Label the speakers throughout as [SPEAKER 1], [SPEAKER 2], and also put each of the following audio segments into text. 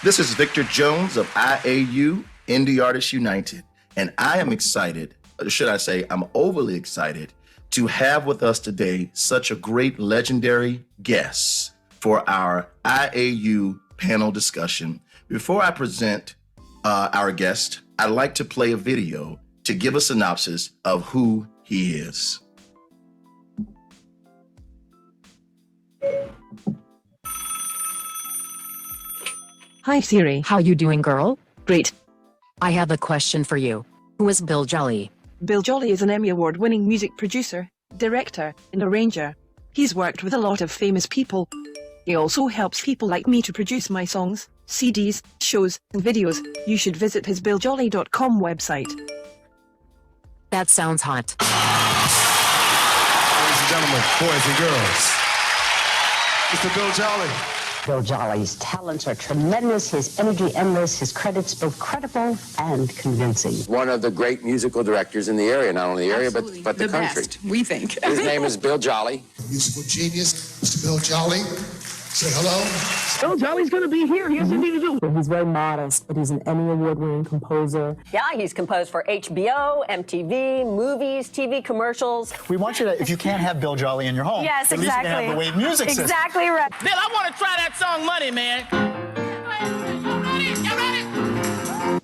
[SPEAKER 1] This is Victor Jones of IAU, Indie Artists United, and I am excited, or should I say, I'm overly excited to have with us today such a great legendary guest for our IAU panel discussion. Before I present our guest, I'd like to play a video to give a synopsis of who he is.
[SPEAKER 2] Hi Siri.
[SPEAKER 3] How you doing, girl?
[SPEAKER 2] Great.
[SPEAKER 3] I have a question for you. Who is Bill Jolly?
[SPEAKER 2] Bill Jolly is an Emmy Award-winning music producer, director, and arranger. He's worked with a lot of famous people. He also helps people like me to produce my songs, CDs, shows, and videos. You should visit his BillJolly.com website.
[SPEAKER 3] That sounds hot.
[SPEAKER 4] Ladies and gentlemen, boys and girls, Mr. Bill Jolly.
[SPEAKER 5] Bill Jolly's talents are tremendous, his energy endless, his credits both credible and convincing.
[SPEAKER 6] One of the great musical directors in the area, not only the area, but the country.
[SPEAKER 7] Best, we think.
[SPEAKER 6] His name is Bill Jolly.
[SPEAKER 8] Musical genius, Mr. Bill Jolly. Say hello.
[SPEAKER 2] Bill Jolly's gonna be here. He has something to do.
[SPEAKER 9] He's very modest, but he's an Emmy Award-winning composer.
[SPEAKER 10] Yeah, he's composed for HBO, MTV, movies, TV commercials.
[SPEAKER 11] We want you to, if you can't have Bill Jolly in your home,
[SPEAKER 10] yes,
[SPEAKER 11] at
[SPEAKER 10] exactly.
[SPEAKER 11] least you can have the Wave Music System.
[SPEAKER 10] Exactly right.
[SPEAKER 12] Bill, I want to try that song Money, man.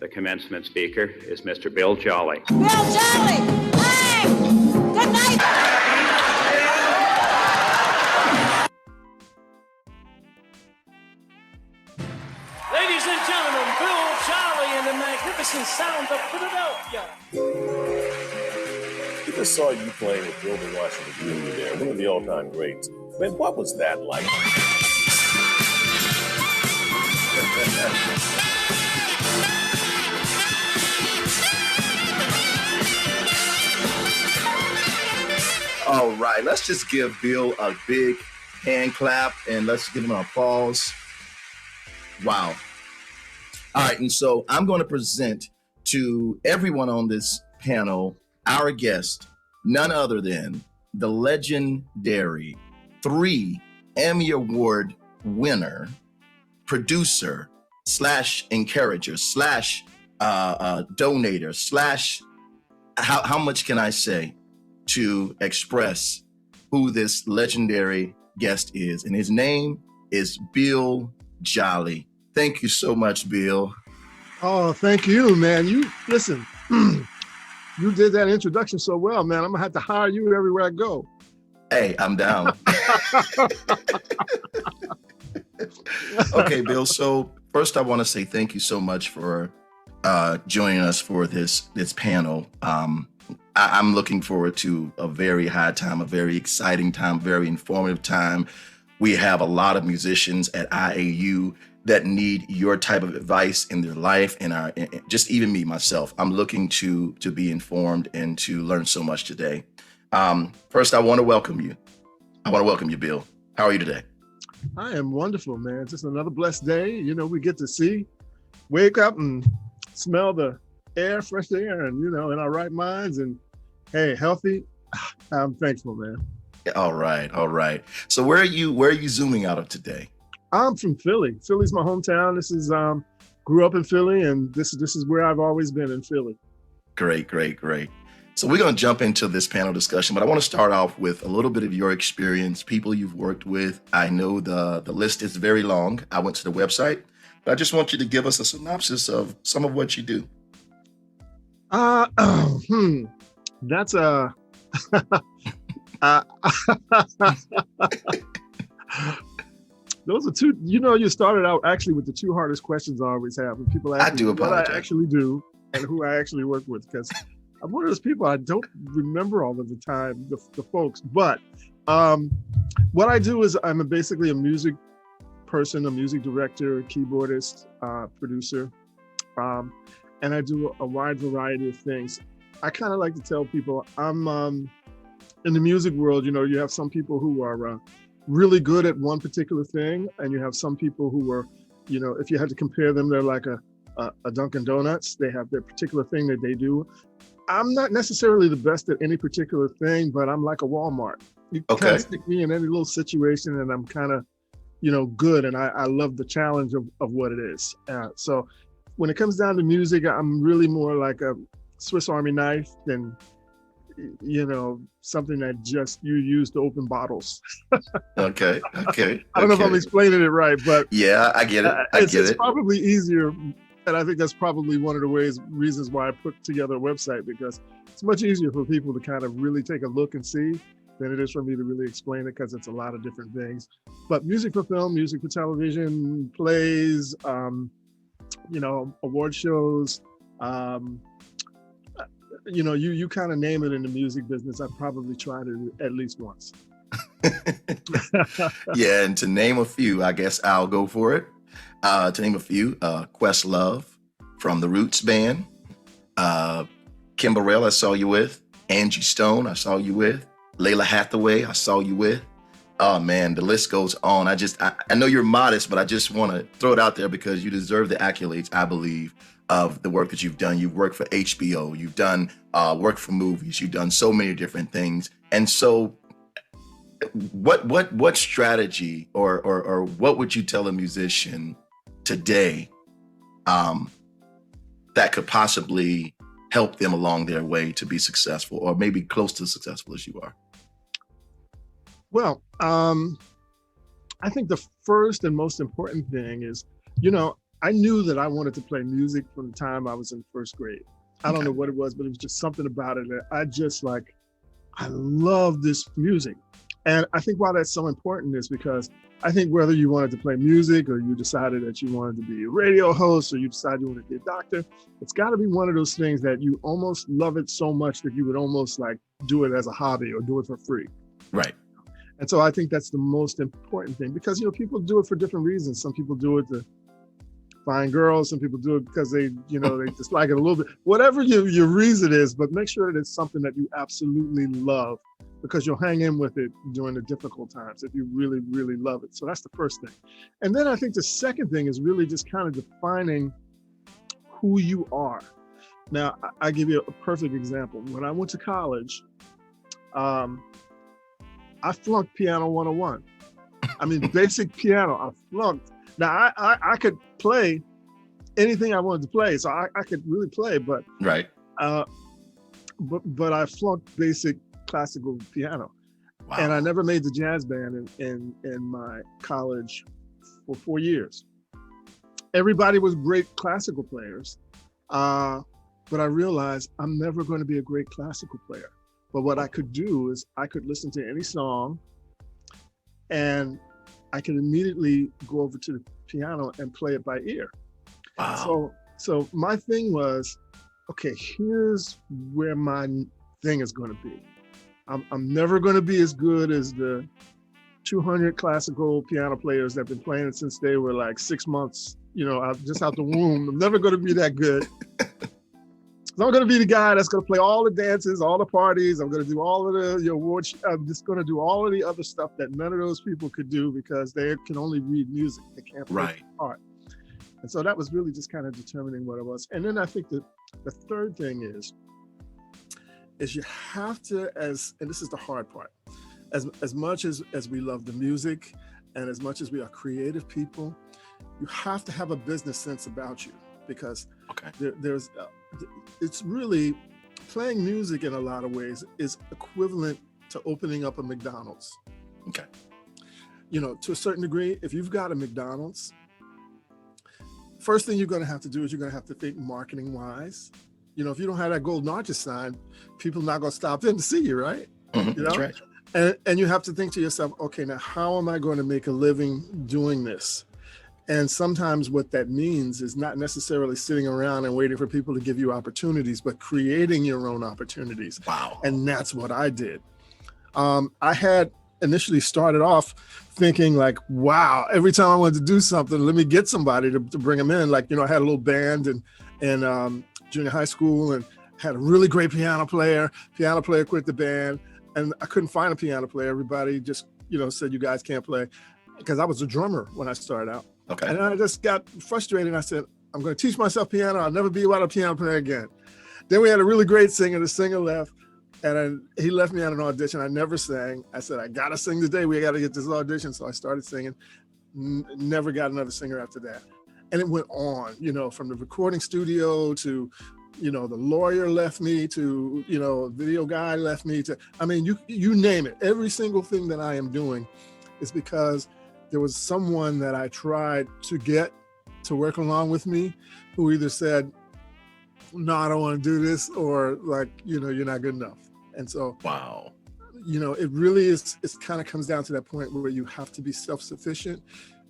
[SPEAKER 13] The commencement speaker is Mr. Bill Jolly.
[SPEAKER 14] Bill Jolly! Hey! Good night!
[SPEAKER 12] Ladies and gentlemen, Bill Jolly and the magnificent sound of Philadelphia.
[SPEAKER 15] I just saw you playing with Bill Washington Jr. there, one of the all-time greats. Man, what was that like?
[SPEAKER 1] All right, let's just give Bill a big hand clap and let's give him an applause. Wow. All right, and so I'm going to present to everyone on this panel our guest, none other than the legendary 3 Emmy Award winner, producer, / encourager, / donator, / how much can I say to express who this legendary guest is? And his name is Bill Jolly. Thank you so much, Bill.
[SPEAKER 16] Oh, thank you, man. You listen, you did that introduction so well, man. I'm gonna have to hire you everywhere I go.
[SPEAKER 1] Hey, I'm down. Okay, Bill. So first I want to say thank you so much for joining us for this panel. I'm looking forward to a very high time, a very exciting time, very informative time. We have a lot of musicians at IAU that need your type of advice in their life, and just even me, myself. I'm looking to be informed and to learn so much today. First, I want to welcome you. Bill. How are you today?
[SPEAKER 16] I am wonderful, man. Just another blessed day. You know, we get to wake up and smell the air, fresh air, and, you know, in our right minds, and hey, healthy. I'm thankful, man.
[SPEAKER 1] All right. So where are you zooming out of today?
[SPEAKER 16] I'm from Philly. Philly's my hometown. This is grew up in Philly, and this is where I've always been, in Philly.
[SPEAKER 1] Great. So we're going to jump into this panel discussion, but I want to start off with a little bit of your experience, people you've worked with. I know the list is very long. I went to the website, but I just want you to give us a synopsis of some of what you do.
[SPEAKER 16] That's a those are two, you know, you started out actually with the 2 hardest questions I always have when people ask me what I actually do and who I actually work with, because I'm one of those people, I don't remember all of the time, the folks, but what I do is I'm basically a music person, a music director, keyboardist, producer, and I do a wide variety of things. I kind of like to tell people I'm in the music world, you know, you have some people who are really good at one particular thing, and you have some people who are, you know, if you had to compare them, they're like a Dunkin' Donuts. They have their particular thing that they do. I'm not necessarily the best at any particular thing, but I'm like a Walmart. You kind of stick me in any little situation and I'm kind of good. And I love the challenge of what it is. So when it comes down to music, I'm really more like a Swiss Army knife than, something that just you use to open bottles.
[SPEAKER 1] Okay.
[SPEAKER 16] I don't know if I'm explaining it right, but
[SPEAKER 1] yeah, I get it.
[SPEAKER 16] It's probably easier. And I think that's probably one of the reasons why I put together a website, because it's much easier for people to kind of really take a look and see than it is for me to really explain it, because it's a lot of different things. But music for film, music for television, plays, award shows, you kind of name it in the music business. I've probably tried it at least once.
[SPEAKER 1] Yeah, and to name a few, I guess I'll go for it. To name a few, Questlove from the Roots Band, Kim Burrell, I saw you with, Angie Stone, I saw you with, Layla Hathaway, I saw you with. Oh man, the list goes on. I know you're modest, but I just want to throw it out there because you deserve the accolades, I believe, of the work that you've done. You've worked for HBO, you've done work for movies, you've done so many different things. And so what strategy or what would you tell a musician today that could possibly help them along their way to be successful, or maybe close to successful as you are?
[SPEAKER 16] Well, I think the first and most important thing is, I knew that I wanted to play music from the time I was in first grade. I don't know what it was, but it was just something about it that I love this music. And I think why that's so important is because I think whether you wanted to play music or you decided that you wanted to be a radio host or you decided you wanted to be a doctor, it's got to be one of those things that you almost love it so much that you would almost like do it as a hobby or do it for free.
[SPEAKER 1] Right.
[SPEAKER 16] And so I think that's the most important thing, because, people do it for different reasons. Some people do it to find girls. Some people do it because they dislike it a little bit. Whatever your reason is, but make sure that it's something that you absolutely love, because you'll hang in with it during the difficult times if you really, really love it. So that's the first thing. And then I think the second thing is really just kind of defining who you are. Now, I give you a perfect example. When I went to college, I flunked piano 101. I mean, basic piano, I flunked. Now, I could play anything I wanted to play, so I could really play, but
[SPEAKER 1] right.
[SPEAKER 16] But I flunked basic classical piano. Wow. And I never made the jazz band in my college for 4 years. Everybody was great classical players, but I realized I'm never going to be a great classical player. But what I could do is I could listen to any song and I could immediately go over to the piano and play it by ear. Wow. So my thing was, okay, here's where my thing is going to be. I'm never going to be as good as the 200 classical piano players that have been playing since they were like 6 months, just out the womb. I'm never going to be that good. So I'm going to be the guy that's going to play all the dances, all the parties. I'm going to do all of the awards. I'm just going to do all of the other stuff that none of those people could do because they can only read music. They can't play art. And so that was really just kind of determining what it was. And then I think that the third thing is you have to, and this is the hard part, as much as we love the music and as much as we are creative people, you have to have a business sense about you, because it's really, playing music in a lot of ways is equivalent to opening up a McDonald's.
[SPEAKER 1] Okay.
[SPEAKER 16] To a certain degree, if you've got a McDonald's, first thing you're going to have to do is you're going to have to think marketing wise. If you don't have that golden arches sign, people are not going to stop in to see you, right?
[SPEAKER 1] Mm-hmm. That's right.
[SPEAKER 16] And you have to think to yourself, okay, now how am I going to make a living doing this? And sometimes what that means is not necessarily sitting around and waiting for people to give you opportunities, but creating your own opportunities.
[SPEAKER 1] Wow.
[SPEAKER 16] And that's what I did. I had initially started off thinking like, wow, every time I wanted to do something, let me get somebody to bring them in. Like, I had a little band in junior high school and had a really great piano player. Piano player quit the band and I couldn't find a piano player. Everybody just, said, you guys can't play, because I was a drummer when I started out.
[SPEAKER 1] Okay.
[SPEAKER 16] And I just got frustrated and I said, I'm going to teach myself piano. I'll never be without a piano player again. Then we had a really great singer. The singer left and he left me at an audition. I never sang. I said, I got to sing today. We got to get this audition. So I started singing. never got another singer after that. And it went on, from the recording studio to, the lawyer left me to, video guy left me to, you name it. Every single thing that I am doing is because there was someone that I tried to get to work along with me who either said, no, I don't want to do this, or like, you're not good enough. And so,
[SPEAKER 1] wow,
[SPEAKER 16] it really is, it kind of comes down to that point where you have to be self-sufficient.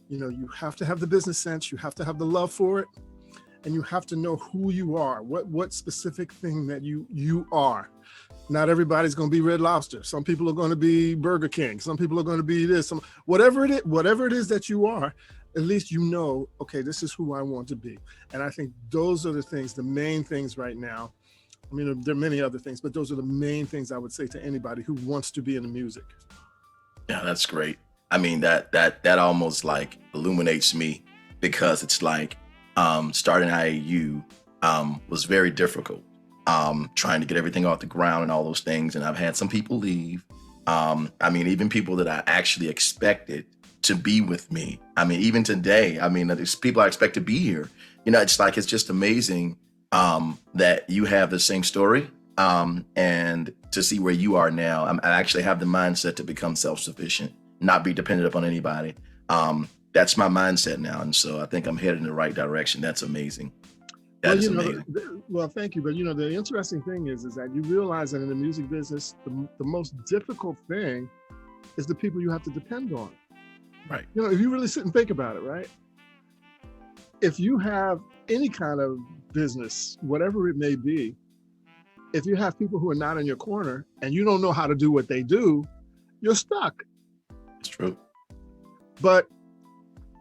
[SPEAKER 16] You have to have the business sense, you have to have the love for it, and you have to know who you are, what specific thing that you are. Not everybody's going to be Red Lobster. Some people are going to be Burger King. Some people are going to be this. Whatever it is that you are, at least okay, this is who I want to be. And I think those are the main things right now. There are many other things, but those are the main things I would say to anybody who wants to be in the music.
[SPEAKER 1] Yeah, that's great. That almost like illuminates me, because it's like starting IAU was very difficult. Trying to get everything off the ground and all those things. And I've had some people leave. Even people that I actually expected to be with me. Even today, there's people I expect to be here. It's just amazing that you have the same story and to see where you are now. I actually have the mindset to become self-sufficient, not be dependent upon anybody. That's my mindset now. And so I think I'm headed in the right direction. That's amazing. That is amazing.
[SPEAKER 16] Well, thank you. But the interesting thing is that you realize that in the music business, the most difficult thing is the people you have to depend on.
[SPEAKER 1] Right.
[SPEAKER 16] If you really sit and think about it, right? If you have any kind of business, whatever it may be, if you have people who are not in your corner and you don't know how to do what they do, you're stuck.
[SPEAKER 1] It's true.
[SPEAKER 16] But,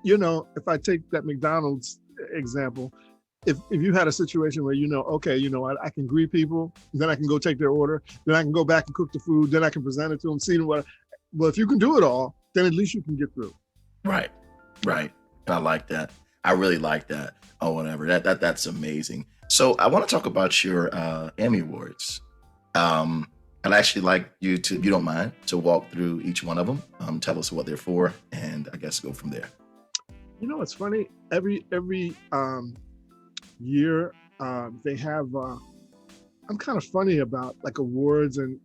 [SPEAKER 16] if I take that McDonald's example, if you had a situation where I can greet people, then I can go take their order, then I can go back and cook the food, then I can present it to them, see what. Well, if you can do it all, then at least you can get through.
[SPEAKER 1] Right. I like that. I really like that. Oh, whatever. That's amazing. So I want to talk about your Emmy Awards. I'd actually like you to, if you don't mind, to walk through each one of them. Tell us what they're for, and I guess go from there.
[SPEAKER 16] It's funny. Every year they have. I'm kind of funny about like awards and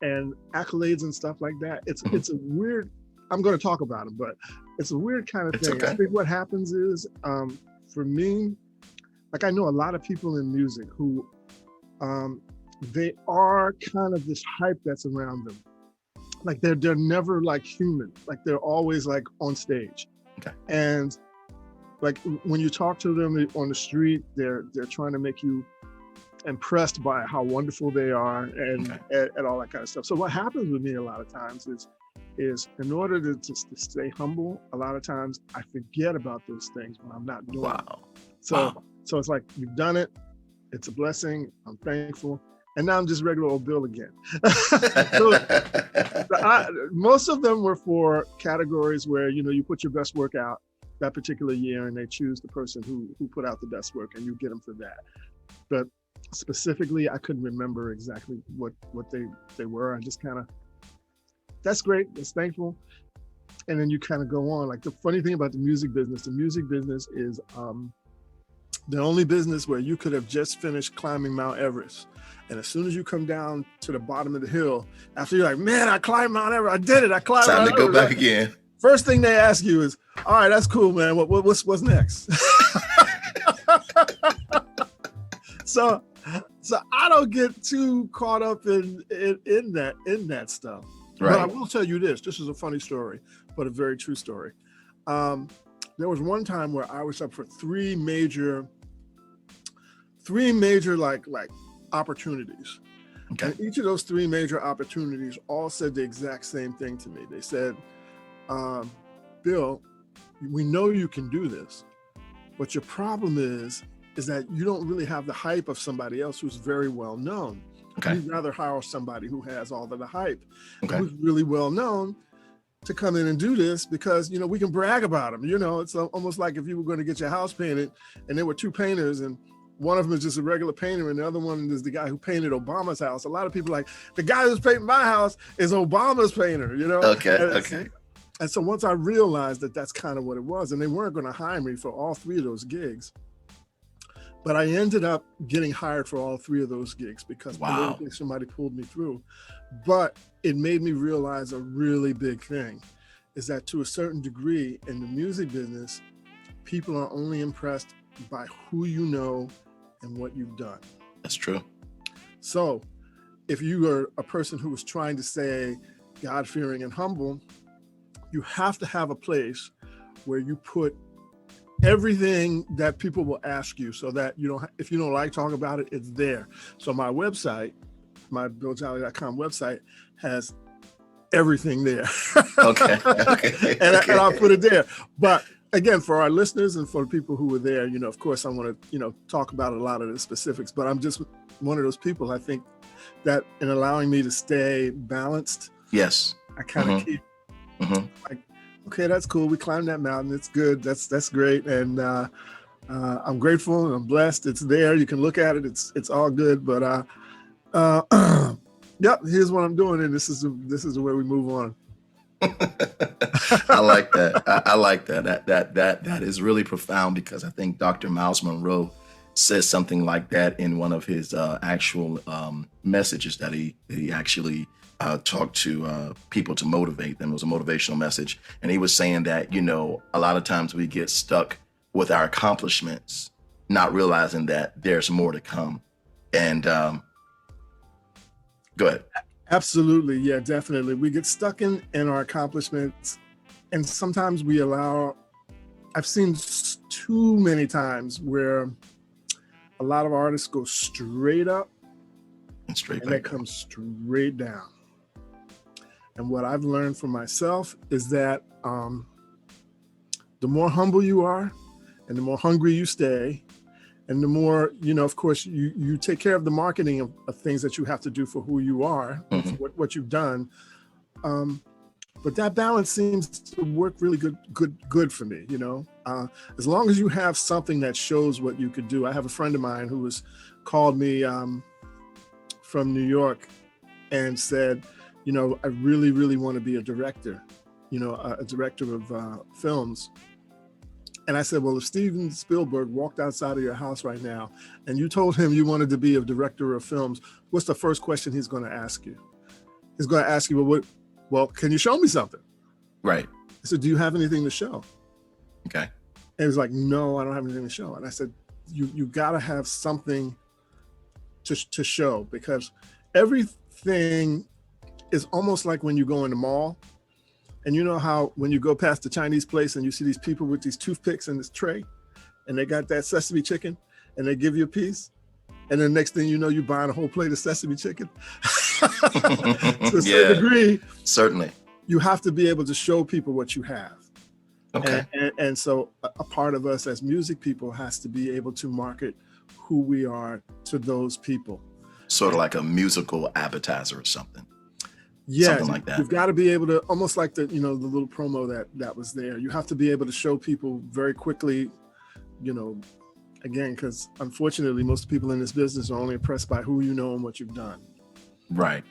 [SPEAKER 16] accolades and stuff like that. It's a weird. I'm going to talk about them, but it's a weird kind of thing.
[SPEAKER 1] Okay.
[SPEAKER 16] I think what happens is, for me, like I know a lot of people in music who, they are kind of this hype that's around them. Like they're never like human. Like they're always like on stage.
[SPEAKER 1] Okay.
[SPEAKER 16] And like when you talk to them on the street, they're trying to make you impressed by how wonderful they are and all that kind of stuff. So what happens with me a lot of times is in order to stay humble, a lot of times I forget about those things when I'm not doing it. So it's like, you've done it. It's a blessing. I'm thankful. And now I'm just regular old Bill again. Most of them were for categories where, you put your best work out that particular year and they choose the person who put out the best work and you get them for that. But specifically, I couldn't remember exactly what they were. I just kind of, that's great, that's thankful. And then you kind of go on. Like the funny thing about the music business is the only business where you could have just finished climbing Mount Everest. And as soon as you come down to the bottom of the hill, after you're like, man, I climbed Mount Everest, I did it, I climbed Mount Everest.
[SPEAKER 1] Time to go back again.
[SPEAKER 16] First thing they ask you is, all right, that's cool, man. What's next? So I don't get too caught up in that stuff.
[SPEAKER 1] Right.
[SPEAKER 16] But I will tell you this. This is a funny story, but a very true story. There was one time where I was up for three major like opportunities.
[SPEAKER 1] Okay.
[SPEAKER 16] And each of those three major opportunities all said the exact same thing to me. They said, Bill, we know you can do this, but your problem is that you don't really have the hype of somebody else who's very well known.
[SPEAKER 1] Okay.
[SPEAKER 16] You'd rather hire somebody who has all of the hype,
[SPEAKER 1] Okay.
[SPEAKER 16] who's really well known, to come in and do this because, we can brag about them. It's almost like if you were going to get your house painted and there were two painters and one of them is just a regular painter and the other one is the guy who painted Obama's house. A lot of people are like, the guy who's painting my house is Obama's painter,
[SPEAKER 1] Okay.
[SPEAKER 16] And so once I realized that that's kind of what it was, and they weren't going to hire me for all 3 of those gigs, but I ended up getting hired for all 3 of those gigs because politically somebody pulled me through. But it made me realize a really big thing is that to a certain degree in the music business, people are only impressed by who you know and what you've done.
[SPEAKER 1] That's true.
[SPEAKER 16] So if you are a person who is trying to stay God-fearing and humble, you have to have a place where you put everything that people will ask you so that you don't, if you don't like talking about it, it's there. So my website, my BillJolly.com website has everything there.
[SPEAKER 1] Okay.
[SPEAKER 16] And I'll put it there. But again, for our listeners and for people who were there, of course I want to, talk about a lot of the specifics, but I'm just one of those people, I think, that in allowing me to stay balanced,
[SPEAKER 1] yes,
[SPEAKER 16] I kind of keep like, okay, that's cool. We climbed that mountain. It's good. That's great. And I'm grateful and I'm blessed. It's there. You can look at it. It's all good. But yep, here's what I'm doing, and this is the way we move on.
[SPEAKER 1] I like that. I like that. That is really profound, because I think Dr. Miles Monroe says something like that in one of his actual messages that he actually talked to people to motivate them. It was a motivational message. And he was saying that, a lot of times we get stuck with our accomplishments, not realizing that there's more to come. And go ahead.
[SPEAKER 16] Absolutely. Yeah, definitely. We get stuck in our accomplishments. And sometimes I've seen too many times where a lot of artists go straight up and they come straight down. And what I've learned for myself is that the more humble you are and the more hungry you stay, and the more, of course, you take care of the marketing of things that you have to do for who you are, what you've done. But that balance seems to work really good for me, as long as you have something that shows what you could do. I have a friend of mine who has called me from New York and said, I really, really want to be a director, a director of films. And I said, well, if Steven Spielberg walked outside of your house right now and you told him you wanted to be a director of films, what's the first question he's going to ask you? He's going to ask you, well, can you show me something?
[SPEAKER 1] Right.
[SPEAKER 16] I said, do you have anything to show?
[SPEAKER 1] Okay.
[SPEAKER 16] And he was like, no, I don't have anything to show. And I said, you got to have something to show, because everything is almost like when you go in the mall, and you know how when you go past the Chinese place and you see these people with these toothpicks in this tray, and they got that sesame chicken, and they give you a piece, and then next thing you know, you're buying a whole plate of sesame chicken. To a certain degree,
[SPEAKER 1] certainly,
[SPEAKER 16] you have to be able to show people what you have.
[SPEAKER 1] Okay.
[SPEAKER 16] And so a part of us as music people has to be able to market who we are to those people.
[SPEAKER 1] Sort of like a musical appetizer or something.
[SPEAKER 16] Yeah,
[SPEAKER 1] something like that.
[SPEAKER 16] You've got to be able to, almost like the the little promo that was there. You have to be able to show people very quickly, again, because unfortunately, most people in this business are only impressed by who you know and what you've done.
[SPEAKER 1] Right.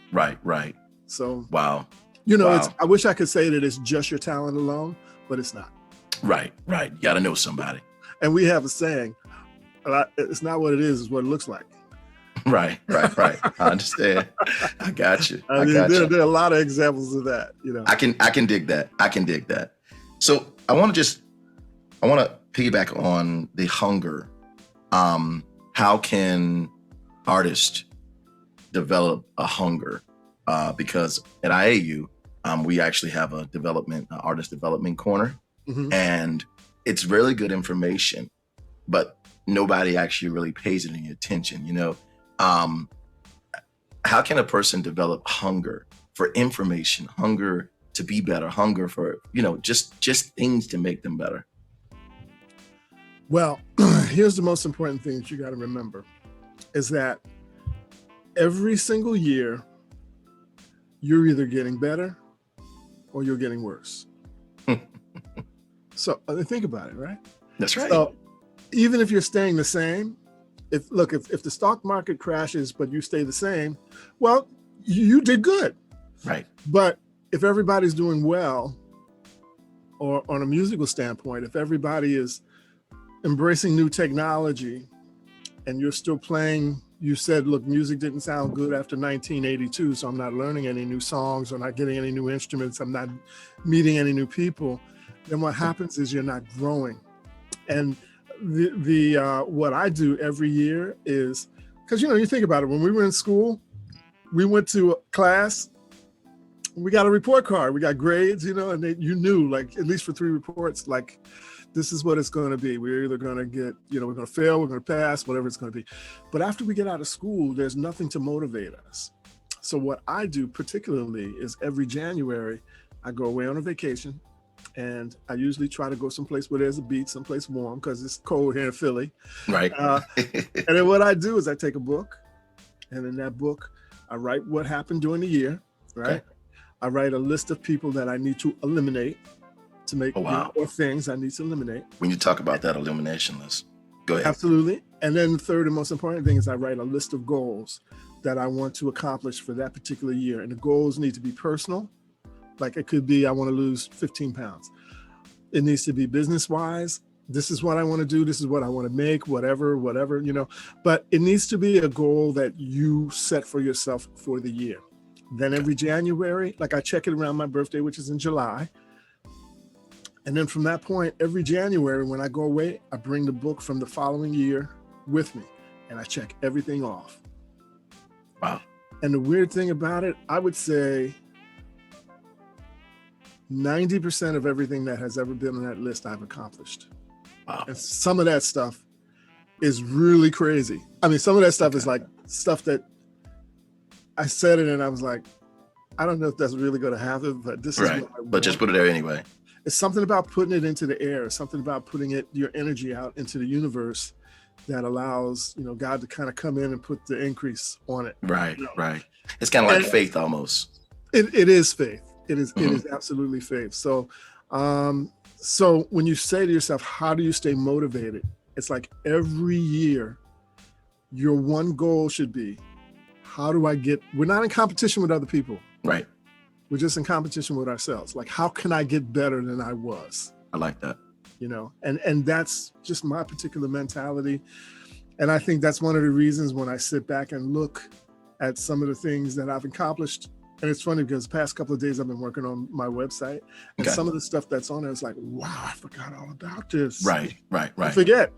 [SPEAKER 16] So,
[SPEAKER 1] wow.
[SPEAKER 16] I wish I could say that it's just your talent alone, but it's not.
[SPEAKER 1] Right. You got to know somebody.
[SPEAKER 16] And we have a saying, it's not what it is what it looks like.
[SPEAKER 1] Right. I understand. I got you.
[SPEAKER 16] There are a lot of examples of that.
[SPEAKER 1] I can dig that. So I want to piggyback on the hunger. How can artists develop a hunger? Because at IAU, we actually have a artist development corner, and it's really good information, but nobody actually really pays it any attention. How can a person develop hunger for information, hunger to be better, hunger for, just things to make them better?
[SPEAKER 16] Well, here's the most important thing that you got to remember is that every single year, you're either getting better or you're getting worse. So think about it, right?
[SPEAKER 1] That's right.
[SPEAKER 16] So even if you're staying the same, if the stock market crashes, but you stay the same, well, you did good.
[SPEAKER 1] Right.
[SPEAKER 16] But if everybody's doing well or on a musical standpoint, if everybody is embracing new technology and you're still playing, you said, look, music didn't sound good after 1982, so I'm not learning any new songs or not getting any new instruments, I'm not meeting any new people, then what happens is you're not growing. And what I do every year is, because, you think about it, when we were in school, we went to class, we got a report card, we got grades, and you knew, like, at least for 3 reports, like, this is what it's going to be. We're either going to get, we're going to fail, we're going to pass, whatever it's going to be. But after we get out of school, there's nothing to motivate us. So what I do particularly is every January, I go away on a vacation, and I usually try to go someplace where there's a beach, someplace warm, because it's cold here in Philly.
[SPEAKER 1] Right.
[SPEAKER 16] And then what I do is I take a book, and in that book, I write what happened during the year, right? Okay. I write a list of people that I need to eliminate to make, or things I need to eliminate.
[SPEAKER 1] When you talk about that elimination list, go ahead.
[SPEAKER 16] Absolutely. And then the third and most important thing is I write a list of goals that I want to accomplish for that particular year. And the goals need to be personal. Like it could be, I want to lose 15 pounds. It needs to be business-wise. This is what I want to do. This is what I want to make, whatever, but it needs to be a goal that you set for yourself for the year. Then every January, like I check it around my birthday, which is in July. And then from that point, every January when I go away, I bring the book from the following year with me and I check everything off.
[SPEAKER 1] Wow.
[SPEAKER 16] And the weird thing about it, I would say 90% of everything that has ever been on that list I've accomplished.
[SPEAKER 1] Wow.
[SPEAKER 16] And some of that stuff is really crazy. I mean, some of that stuff is like stuff that I said it and I was like, I don't know if that's really going to happen, but this is what I want.
[SPEAKER 1] But just put it there anyway.
[SPEAKER 16] It's something about putting it into the air, something about putting your energy out into the universe that allows, God to kind of come in and put the increase on it.
[SPEAKER 1] Right, right. It's kind of like faith almost.
[SPEAKER 16] It is faith. It is absolutely faith. So, so when you say to yourself, how do you stay motivated? It's like every year, your one goal should be, how do I we're not in competition with other people.
[SPEAKER 1] Right.
[SPEAKER 16] We're just in competition with ourselves. Like, how can I get better than I was?
[SPEAKER 1] I like that.
[SPEAKER 16] And that's just my particular mentality. And I think that's one of the reasons when I sit back and look at some of the things that I've accomplished. And it's funny because the past couple of days I've been working on my website and some of the stuff that's on there is like, wow, I forgot all about this.
[SPEAKER 1] Right.
[SPEAKER 16] You forget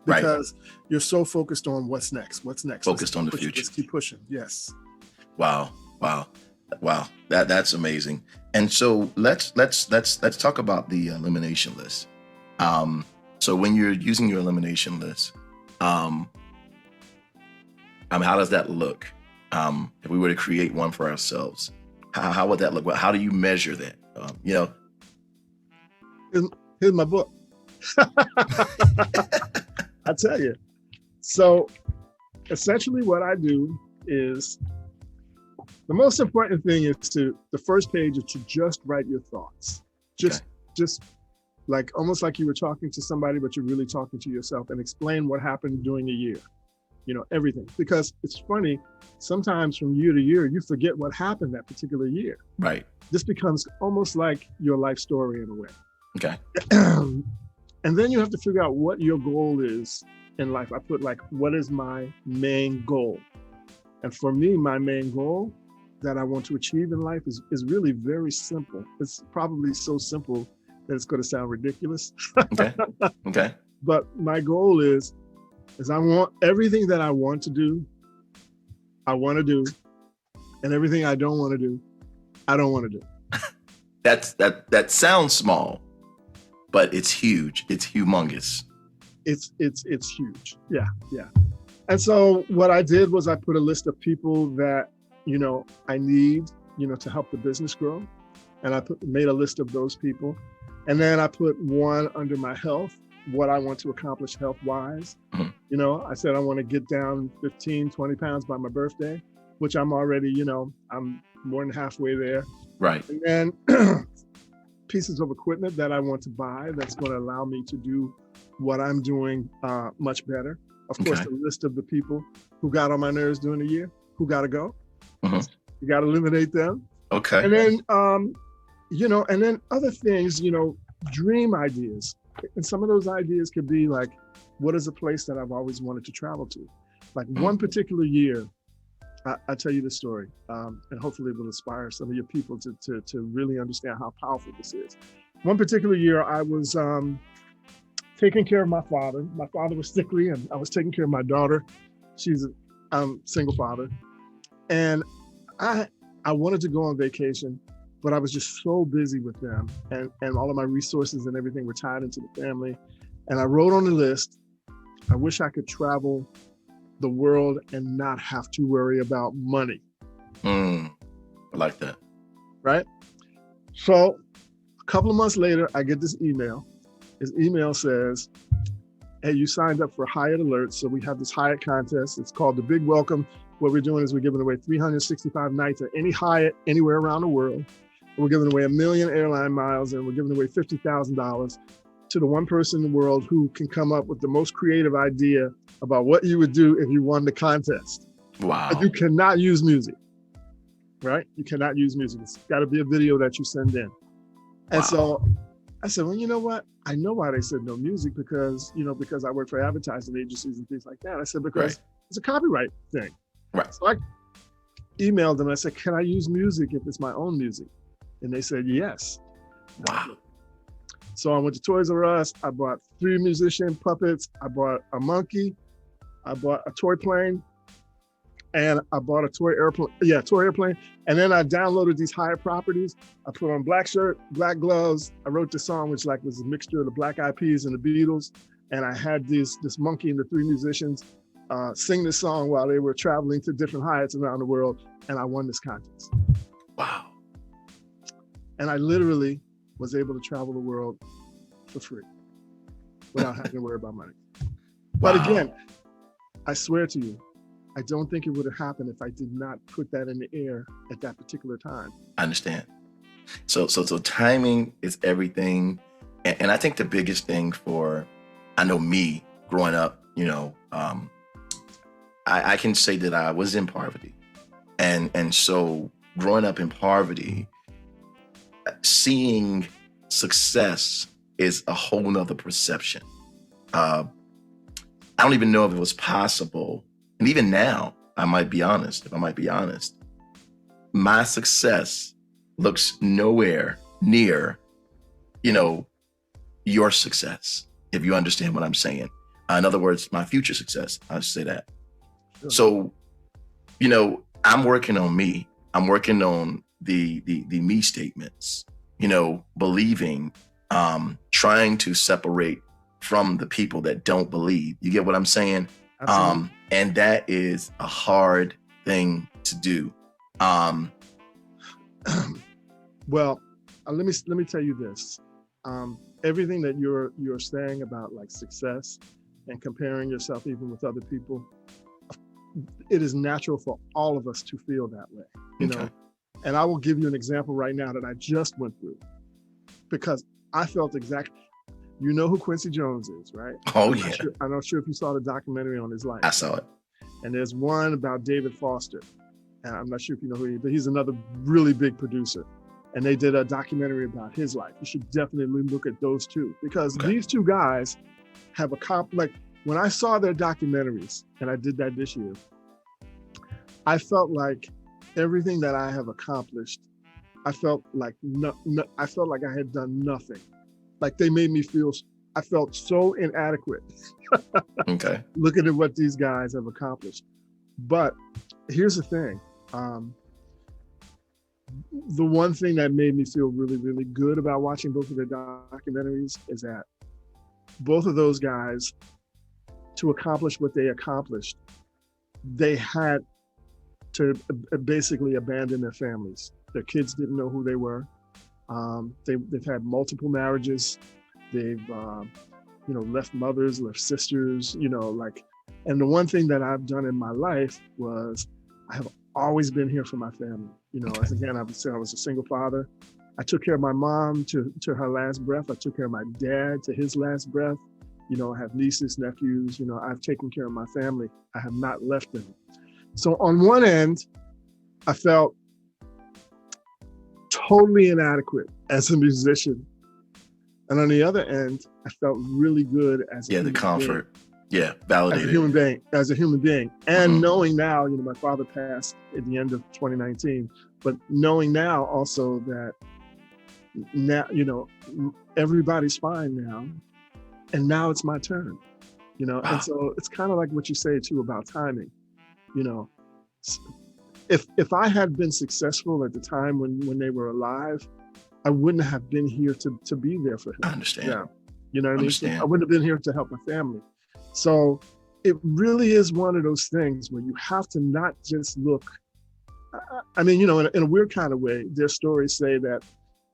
[SPEAKER 16] because you're so focused on what's next. Focused
[SPEAKER 1] on the future.
[SPEAKER 16] Let's keep pushing. Yes.
[SPEAKER 1] Wow. That's amazing. And so let's talk about the elimination list. So when you're using your elimination list, how does that look? If we were to create one for ourselves, how would that look? How do you measure that?
[SPEAKER 16] Here's my book. I tell you. So essentially what I do is the most important thing is the first page is to just write your thoughts. Just like almost like you were talking to somebody, but you're really talking to yourself and explain what happened during the year. Everything. Because it's funny, sometimes from year to year, you forget what happened that particular year.
[SPEAKER 1] Right.
[SPEAKER 16] This becomes almost like your life story in a way.
[SPEAKER 1] Okay.
[SPEAKER 16] And then you have to figure out what your goal is in life. I put like, what is my main goal? And for me, my main goal that I want to achieve in life is really very simple. It's probably so simple that it's going to sound ridiculous.
[SPEAKER 1] Okay.
[SPEAKER 16] But my goal is I want everything that I want to do, and everything I don't want to do, I don't want to do.
[SPEAKER 1] That sounds small, but it's huge. It's humongous.
[SPEAKER 16] It's huge. Yeah. And so what I did was I put a list of people that, I need, to help the business grow. And I made a list of those people. And then I put one under my health, what I want to accomplish health-wise. I said I want to get down 15, 20 pounds by my birthday, which I'm already, I'm more than halfway there.
[SPEAKER 1] Right.
[SPEAKER 16] And then pieces of equipment that I want to buy that's going to allow me to do what I'm doing much better. Of course, the list of the people who got on my nerves during the year, who got to go. You got to eliminate them.
[SPEAKER 1] Okay.
[SPEAKER 16] And then, and then other things, dream ideas. And some of those ideas could be like, what is a place that I've always wanted to travel to? Like one particular year, I'll tell you the story, and hopefully it will inspire some of your people to really understand how powerful this is. One particular year, I was taking care of my father. My father was sickly, and I was taking care of my daughter. She's a single father. And I wanted to go on vacation, but I was just so busy with them, and all of my resources and everything were tied into the family. And I wrote on the list, I wish I could travel the world and not have to worry about money.
[SPEAKER 1] I like that.
[SPEAKER 16] Right? So a couple of months later, I get this email. His email says, hey, you signed up for Hyatt Alerts. So we have this Hyatt contest. It's called the Big Welcome. What we're doing is we're giving away 365 nights at any Hyatt anywhere around the world. We're giving away 1 million airline miles, and we're giving away $50,000 to the one person in the world who can come up with the most creative idea about what you would do if you won the contest.
[SPEAKER 1] Wow.
[SPEAKER 16] But you cannot use music, right? You cannot use music. It's got to be a video that you send in. And so I said, well, you know what? I know why they said no music because I work for advertising agencies and things like that. I said, because it's a copyright thing.
[SPEAKER 1] Right.
[SPEAKER 16] So I emailed them. I said, can I use music if it's my own music? And they said, yes.
[SPEAKER 1] Wow.
[SPEAKER 16] So I went to Toys R Us. I bought 3 musician puppets. I bought a monkey. I bought a toy plane. And I bought a toy airplane. Yeah, toy airplane. And then I downloaded these Hyatt properties. I put on black shirt, black gloves. I wrote the song, which was a mixture of the Black Eyed Peas and the Beatles. And I had this monkey and the 3 musicians sing this song while they were traveling to different Hyatts around the world. And I won this contest.
[SPEAKER 1] Wow.
[SPEAKER 16] And I literally was able to travel the world for free without having to worry about money. But again, I swear to you, I don't think it would have happened if I did not put that in the air at that particular time. I
[SPEAKER 1] understand. So timing is everything. And I think the biggest thing I know me growing up, I can say that I was in poverty. And so growing up in poverty, seeing success is a whole nother perception. I don't even know if it was possible. And even now, if I might be honest, my success looks nowhere near, your success, if you understand what I'm saying. In other words, my future success, I'll say that. Sure. So, I'm working on me. I'm working on the me statements, believing, trying to separate from the people that don't believe. You get what I'm saying?
[SPEAKER 16] Absolutely.
[SPEAKER 1] And that is a hard thing to do.
[SPEAKER 16] Well, let me tell you this. Everything that you're saying about like success and comparing yourself even with other people, it is natural for all of us to feel that way, know. And I will give you an example right now that I just went through, because I felt exactly. You know who Quincy Jones is, right?
[SPEAKER 1] Oh, yeah.
[SPEAKER 16] I'm not sure if you saw the documentary on his life.
[SPEAKER 1] I saw it.
[SPEAKER 16] And there's one about David Foster. And I'm not sure if you know who he is, but he's another really big producer. And they did a documentary about his life. You should definitely look at those two, because these two guys have like when I saw their documentaries, and I did that this year, I felt like everything that I have accomplished, I felt like I felt like I had done nothing. Like they made me feel, I felt so inadequate.
[SPEAKER 1] Okay.
[SPEAKER 16] Looking at what these guys have accomplished. But here's the thing. The one thing that made me feel really, really good about watching both of their documentaries is that both of those guys, to accomplish what they accomplished, they had to basically abandon their families. Their kids didn't know who they were. They've had multiple marriages. They've, left mothers, left sisters, and the one thing that I've done in my life was I have always been here for my family. As again, I was a single father. I took care of my mom to her last breath. I took care of my dad to his last breath. I have nieces, nephews, I've taken care of my family. I have not left them. So on one end, I felt totally inadequate as a musician And on the other end, I felt really good as
[SPEAKER 1] the comfort. Yeah, validated.
[SPEAKER 16] As a human being. And knowing now, my father passed at the end of 2019, but knowing now also that now, everybody's fine now. And now it's my turn,
[SPEAKER 1] Wow.
[SPEAKER 16] And so it's kind of like what you say too about timing, if I had been successful at the time when they were alive, I wouldn't have been here to be there for him.
[SPEAKER 1] I understand.
[SPEAKER 16] Yeah. You know what I mean? So I wouldn't have been here to help my family. So it really is one of those things where you have to not just look, I mean, in a weird kind of way, their stories say that,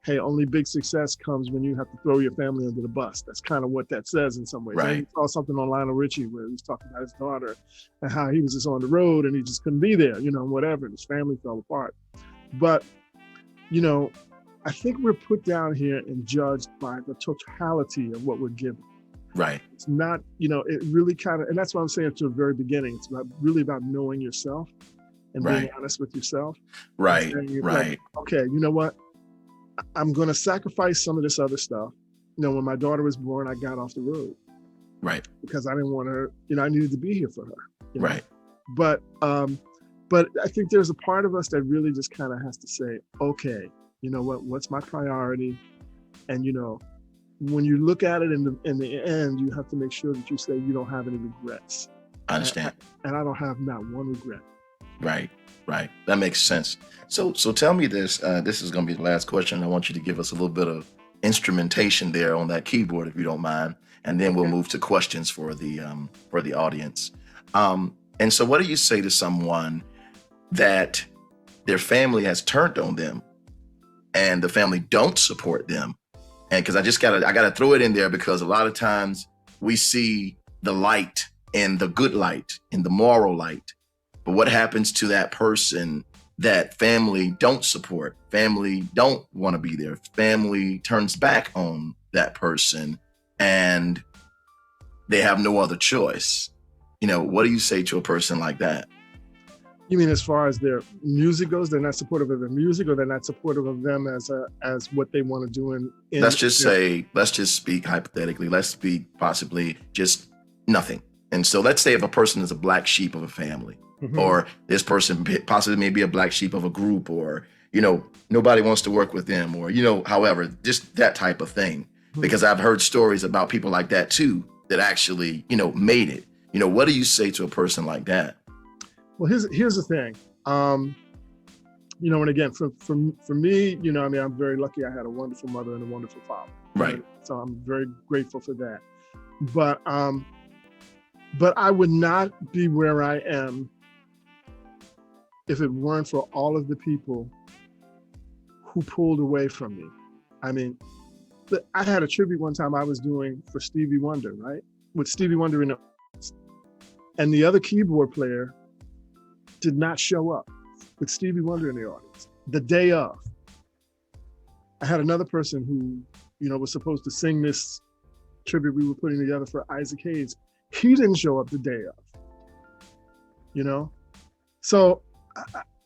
[SPEAKER 16] hey, only big success comes when you have to throw your family under the bus. That's kind of what that says in some ways.
[SPEAKER 1] Right.
[SPEAKER 16] I saw something on Lionel Richie where he was talking about his daughter and how he was just on the road and he just couldn't be there, whatever. His family fell apart. But, I think we're put down here and judged by the totality of what we're given.
[SPEAKER 1] Right.
[SPEAKER 16] It's not, it really kind of, and that's what I'm saying to the very beginning. It's really about knowing yourself and being honest with yourself.
[SPEAKER 1] Right. Right.
[SPEAKER 16] Like, okay, you know what? I'm going to sacrifice some of this other stuff. When my daughter was born, I got off the road.
[SPEAKER 1] Right.
[SPEAKER 16] Because I didn't want her, I needed to be here for her.
[SPEAKER 1] Right.
[SPEAKER 16] But I think there's a part of us that really just kind of has to say, okay, you know what's my priority? And, when you look at it in the end, you have to make sure that you say you don't have any regrets.
[SPEAKER 1] I understand.
[SPEAKER 16] And I don't have not one regret.
[SPEAKER 1] Right. Right. That makes sense. So tell me this. This is going to be the last question. I want you to give us a little bit of instrumentation there on that keyboard, if you don't mind, and then we'll move to questions for the audience. And so, what do you say to someone that their family has turned on them, and the family don't support them? And because I gotta throw it in there because a lot of times we see the light and the good light and the moral light. But what happens to that person that family don't support, family don't want to be there, family turns back on that person and they have no other choice? What do you say to a person like that?
[SPEAKER 16] You mean as far as their music goes, they're not supportive of their music, or they're not supportive of them as what they want to do in
[SPEAKER 1] let's just speak hypothetically. Let's speak possibly just nothing. And so let's say if a person is a black sheep of a family, or this person possibly may be a black sheep of a group, or, nobody wants to work with them, or, however, just that type of thing. Because I've heard stories about people like that too, that actually, made it. What do you say to a person like that?
[SPEAKER 16] Well, here's the thing. And again, for me, I'm very lucky. I had a wonderful mother and a wonderful father.
[SPEAKER 1] Right.
[SPEAKER 16] So I'm very grateful for that. But I would not be where I am if it weren't for all of the people who pulled away from me. I mean, I had a tribute one time I was doing for Stevie Wonder, right? With Stevie Wonder in the audience. And the other keyboard player did not show up with Stevie Wonder in the audience the day of. I had another person who, was supposed to sing this tribute we were putting together for Isaac Hayes. He didn't show up the day of, So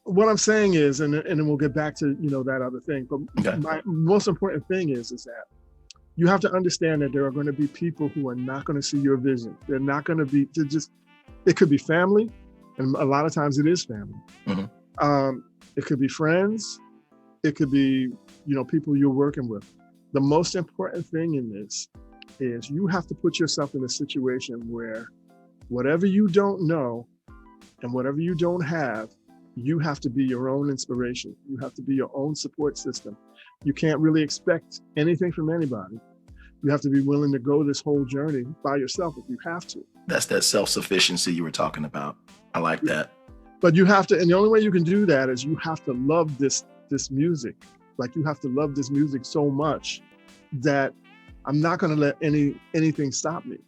[SPEAKER 16] what I'm saying is, and then we'll get back to, that other thing, but my most important thing is that you have to understand that there are going to be people who are not going to see your vision. They're not going to be, it could be family, and a lot of times it is family. It could be friends. It could be, people you're working with. The most important thing in this is you have to put yourself in a situation where whatever you don't know and whatever you don't have, you have to be your own inspiration. You have to be your own support system. You can't really expect anything from anybody. You have to be willing to go this whole journey by yourself if you have to.
[SPEAKER 1] That's that self-sufficiency you were talking about. I like that.
[SPEAKER 16] But you have to, and the only way you can do that is you have to love this music. Like you have to love this music so much that I'm not going to let anything stop me,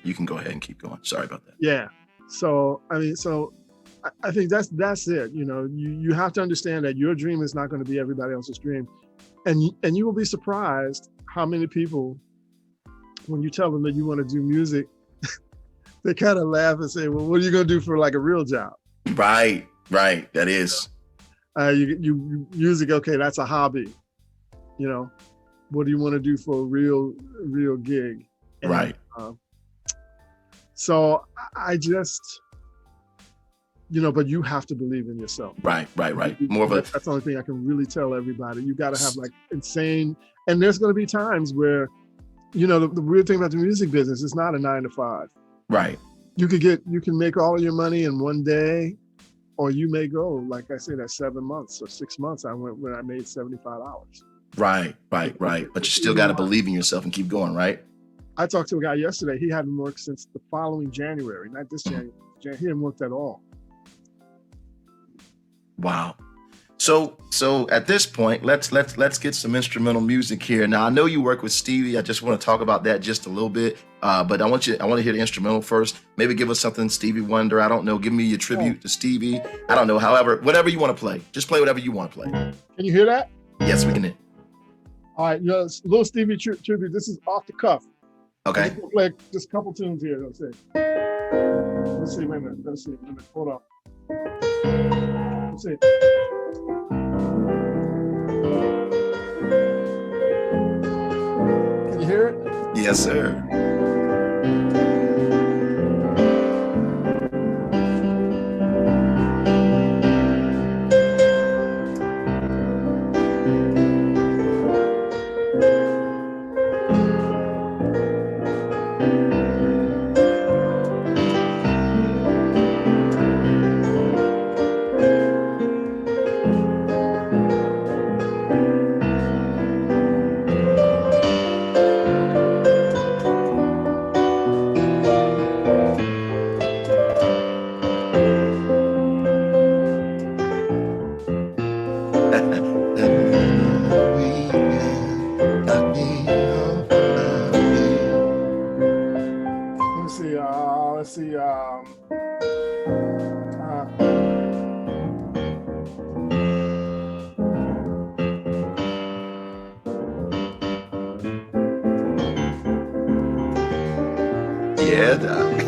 [SPEAKER 1] You can go ahead and keep going. Sorry about that.
[SPEAKER 16] Yeah. So, I think that's it. You have to understand that your dream is not going to be everybody else's dream. And you will be surprised how many people, when you tell them that you want to do music, they kind of laugh and say, well, what are you going to do for like a real job?
[SPEAKER 1] Right. That is.
[SPEAKER 16] You music, okay, that's a hobby. what do you want to do for a real gig? And,
[SPEAKER 1] right.
[SPEAKER 16] So I just, but you have to believe in yourself.
[SPEAKER 1] Right. That's
[SPEAKER 16] the only thing I can really tell everybody. You got to have like insane, and there's going to be times where, the weird thing about the music business, it's not a 9 to 5.
[SPEAKER 1] Right.
[SPEAKER 16] You can make all of your money in one day, or you may go, like I say, that 7 months or 6 months. I went when I made $75. Right.
[SPEAKER 1] But you still got to believe in yourself and keep going, right?
[SPEAKER 16] I talked to a guy yesterday. He hadn't worked since the following January, not this January. He hadn't worked at all.
[SPEAKER 1] Wow. So at this point, let's get some instrumental music here. Now I know you work with Stevie. I just want to talk about that just a little bit. But I want to hear the instrumental first. Maybe give us something Stevie Wonder. I don't know. Give me your tribute to Stevie. I don't know. However, whatever you want to play. Just play whatever you want to play.
[SPEAKER 16] Can you hear that?
[SPEAKER 1] Yes, we can hear.
[SPEAKER 16] All right, little Stevie tribute. This is off the cuff.
[SPEAKER 1] Okay.
[SPEAKER 16] We'll play just a couple tunes here. Let's see. Wait a minute. Hold on. Let's see. Can you hear it?
[SPEAKER 1] Yes, sir. Yeah, Doc.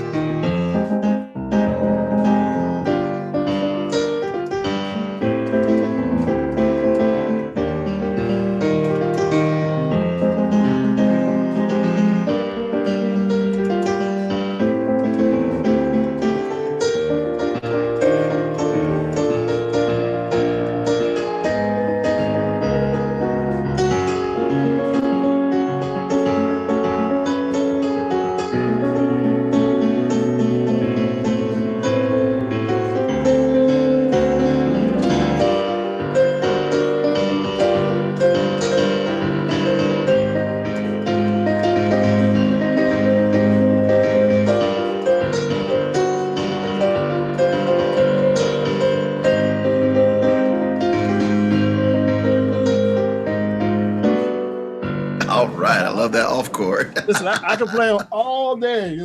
[SPEAKER 1] All right, I love that off chord.
[SPEAKER 16] Listen, I can play all day,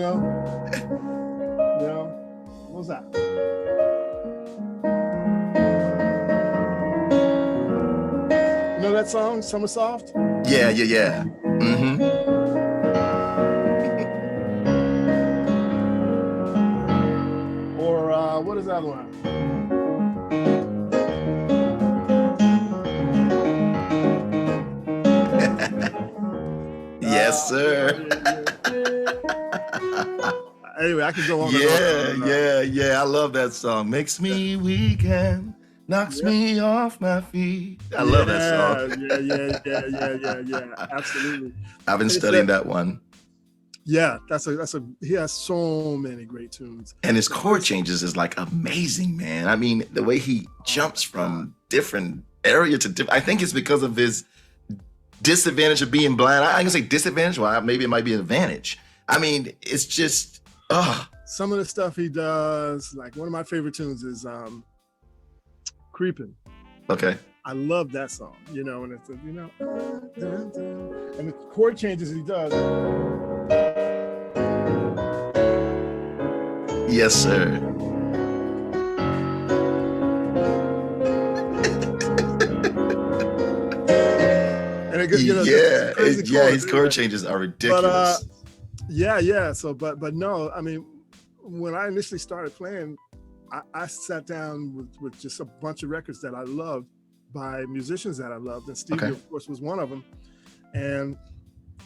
[SPEAKER 16] What's that? You know that song, Summer Soft?
[SPEAKER 1] Yeah. Mm-hmm.
[SPEAKER 16] Or what is that one?
[SPEAKER 1] Yes, sir.
[SPEAKER 16] Anyway, I can go on.
[SPEAKER 1] Yeah. I love that song. Makes me weak and knocks me off my feet. I love that song.
[SPEAKER 16] Yeah. Absolutely.
[SPEAKER 1] I've been studying that one.
[SPEAKER 16] Yeah, he has so many great tunes.
[SPEAKER 1] And his chord changes is like amazing, man. I mean, the way he jumps from different area to different, I think it's because of his disadvantage of being blind. I can say disadvantage. Well, maybe it might be an advantage. I mean, it's just,
[SPEAKER 16] Some of the stuff he does, like one of my favorite tunes is Creepin'.
[SPEAKER 1] Okay.
[SPEAKER 16] I love that song, and it's, and the chord changes he does.
[SPEAKER 1] Yes, sir.
[SPEAKER 16] And it,
[SPEAKER 1] his chord changes are ridiculous.
[SPEAKER 16] But but no, I mean, when I initially started playing, I sat down with just a bunch of records that I loved, by musicians that I loved, and Stevie, of course, was one of them. And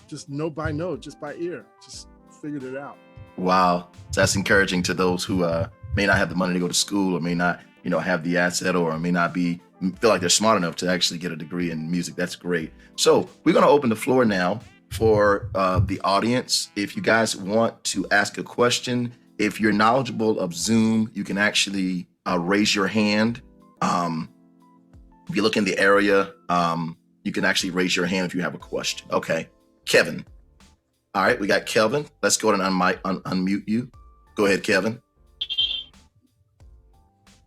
[SPEAKER 16] just note by note, just by ear, just figured it out.
[SPEAKER 1] Wow, so that's encouraging to those who may not have the money to go to school, or may not, have the asset, or may not feel like they're smart enough to actually get a degree in music. That's great. So we're going to open the floor now for the audience. If you guys want to ask a question, if you're knowledgeable of Zoom, you can actually raise your hand. If you look in the area, you can actually raise your hand if you have a question. Okay, Kevin. All right, we got Kelvin. Let's go ahead and unmute you. Go ahead, Kevin.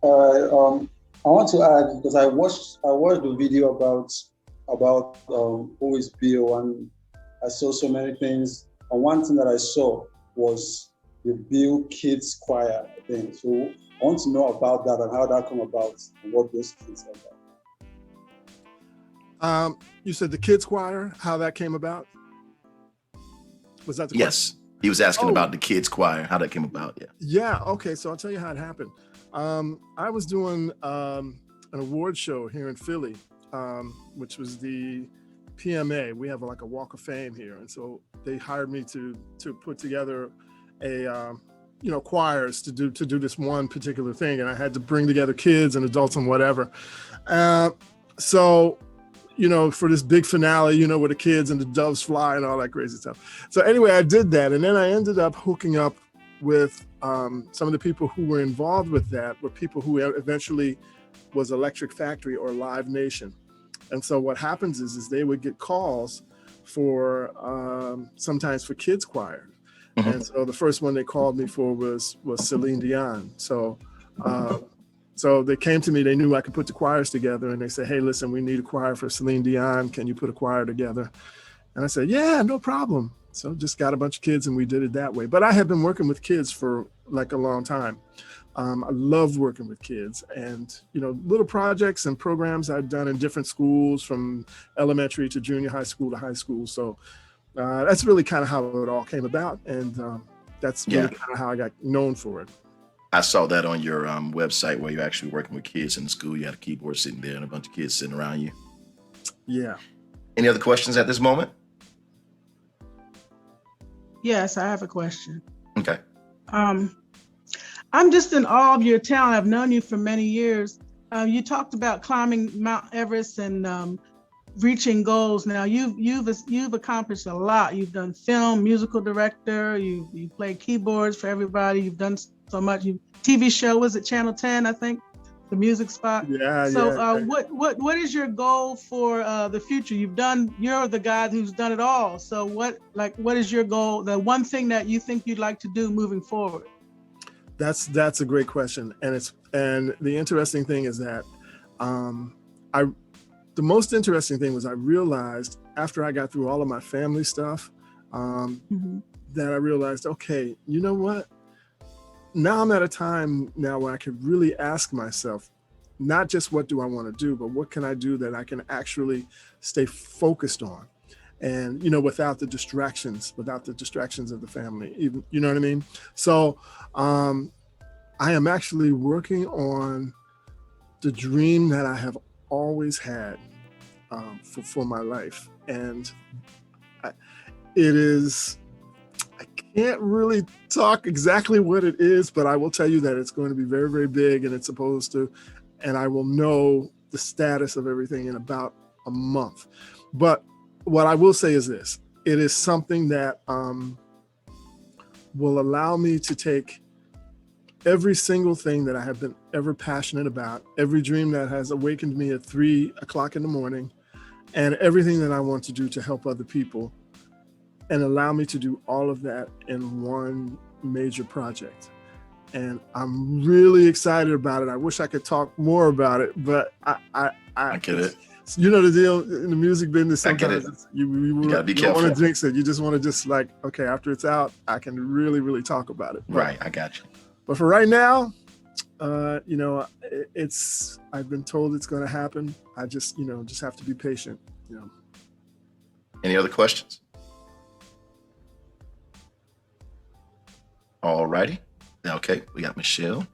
[SPEAKER 7] I want to add, because I watched the video about who is Bill, and I saw so many things. And one thing that I saw was the Bill Kids Choir thing. So I want to know about that and how that came about and what those kids are about.
[SPEAKER 16] You said the kids choir, how that came about? Was that the
[SPEAKER 1] Yes,
[SPEAKER 16] question?
[SPEAKER 1] He was asking about the kids choir, how that came about.
[SPEAKER 16] Yeah. Okay. So I'll tell you how it happened. I was doing an award show here in Philly, which was the PMA. We have like a Walk of Fame here, and so they hired me to put together a choirs to do this one particular thing, and I had to bring together kids and adults and whatever. So for this big finale, where the kids and the doves fly and all that crazy stuff. So anyway, I did that. And then I ended up hooking up with some of the people who were involved with that, were people who eventually was Electric Factory or Live Nation. And so what happens is they would get calls for sometimes for kids choir. Mm-hmm. And so the first one they called me for was Celine Dion. So they came to me, they knew I could put the choirs together, and they said, hey, listen, we need a choir for Celine Dion. Can you put a choir together? And I said, yeah, no problem. So just got a bunch of kids and we did it that way. But I have been working with kids for like a long time. I love working with kids, and, little projects and programs I've done in different schools, from elementary to junior high school to high school. So that's really kind of how it all came about. And that's really kind of how I got known for it.
[SPEAKER 1] I saw that on your website where you're actually working with kids in the school. You had a keyboard sitting there and a bunch of kids sitting around you.
[SPEAKER 16] Yeah.
[SPEAKER 1] Any other questions at this moment?
[SPEAKER 17] Yes, I have a question.
[SPEAKER 1] Okay.
[SPEAKER 17] I'm just in awe of your talent. I've known you for many years. You talked about climbing Mount Everest and reaching goals. Now you've accomplished a lot. You've done film, musical director. You played keyboards for everybody. You've done so much. TV show was at Channel 10, I think, the music spot.
[SPEAKER 16] Yeah.
[SPEAKER 17] So what is your goal for the future? You're the guy who's done it all. So what is your goal? The one thing that you think you'd like to do moving forward?
[SPEAKER 16] That's a great question. And the interesting thing is that the most interesting thing was I realized after I got through all of my family stuff, that I realized, okay, you know what? Now I'm at a time now where I can really ask myself, not just what do I want to do, but what can I do that I can actually stay focused on, and without the distractions of the family, even, you know what I mean? So I am actually working on the dream that I have always had for my life, and I can't really talk exactly what it is, but I will tell you that it's going to be very, very big, and it's supposed to, and I will know the status of everything in about a month. But what I will say is this: it is something that will allow me to take every single thing that I have been ever passionate about, every dream that has awakened me at 3 o'clock in the morning, and everything that I want to do to help other people, and allow me to do all of that in one major project. And I'm really excited about it. I wish I could talk more about it, but I
[SPEAKER 1] get it.
[SPEAKER 16] You know the deal in the music business, sometimes you
[SPEAKER 1] gotta be
[SPEAKER 16] don't want
[SPEAKER 1] careful.
[SPEAKER 16] to jinx it. You just want to just okay, after it's out, I can really, really talk about it.
[SPEAKER 1] Right, I got you.
[SPEAKER 16] But for right now, I've been told it's going to happen. I just have to be patient.
[SPEAKER 1] Any other questions? All righty. Okay, we got Michelle.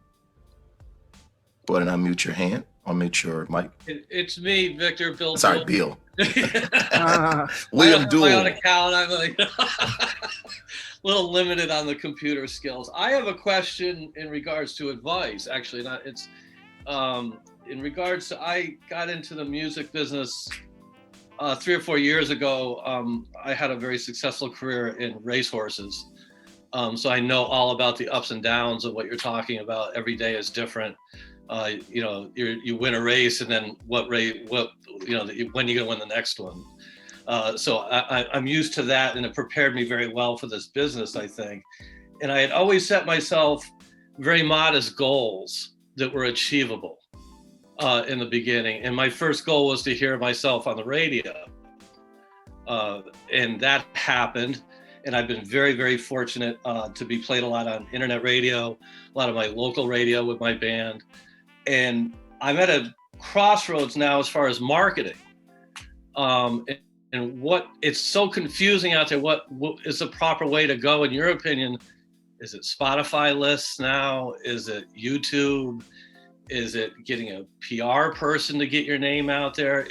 [SPEAKER 1] Go ahead and unmute your hand. I'll make sure, Mike.
[SPEAKER 12] It's me, Victor. Bill.
[SPEAKER 1] Sorry, Bill.
[SPEAKER 12] William
[SPEAKER 1] Dool.
[SPEAKER 12] My own account. I'm like a little limited on the computer skills. I have a question in regards to advice. Actually, not it's in regards to I got into the music business 3 or 4 years ago. I had a very successful career in racehorses. So I know all about the ups and downs of what you're talking about. Every day is different. You win a race, and then when you gonna win the next one. So I'm used to that, and it prepared me very well for this business, I think. And I had always set myself very modest goals that were achievable in the beginning. And my first goal was to hear myself on the radio. And that happened. And I've been very, very fortunate to be played a lot on internet radio, a lot of my local radio with my band. And I'm at a crossroads now as far as marketing. And what it's so confusing out there. What is the proper way to go, in your opinion? Is it Spotify lists now? Is it YouTube? Is it getting a PR person to get your name out there?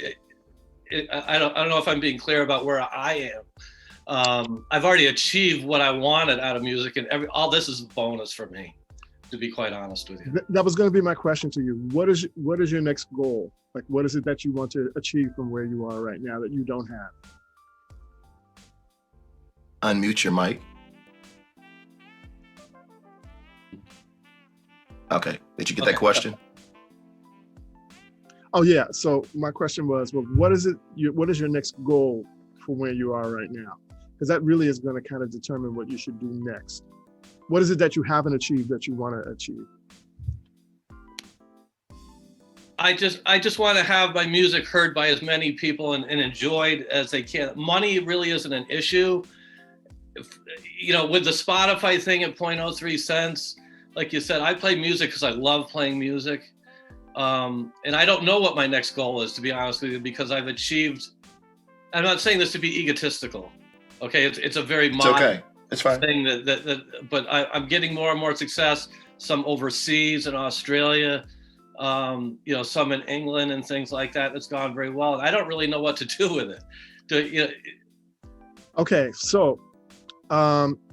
[SPEAKER 12] I don't know if I'm being clear about where I am. I've already achieved what I wanted out of music, and all this is a bonus for me, to be quite honest with you.
[SPEAKER 16] That was going to be my question to you. What is your next goal? Like, what is it that you want to achieve from where you are right now that you don't have?
[SPEAKER 1] Unmute your mic. Okay, did you get that question?
[SPEAKER 16] Oh yeah. So my question was, well, what is your next goal for where you are right now? Because that really is going to kind of determine what you should do next. What is it that you haven't achieved that you want to achieve?
[SPEAKER 12] I just want to have my music heard by as many people and enjoyed as they can. Money really isn't an issue. With the Spotify thing at 0.03 cents, like you said, I play music because I love playing music. And I don't know what my next goal is, to be honest with you, because I've achieved, I'm not saying this to be egotistical. Okay. It's a very modern thing but I'm getting more and more success, some overseas in Australia, some in England and things like that. It's gone very well. And I don't really know what to do with it.
[SPEAKER 16] Okay. So,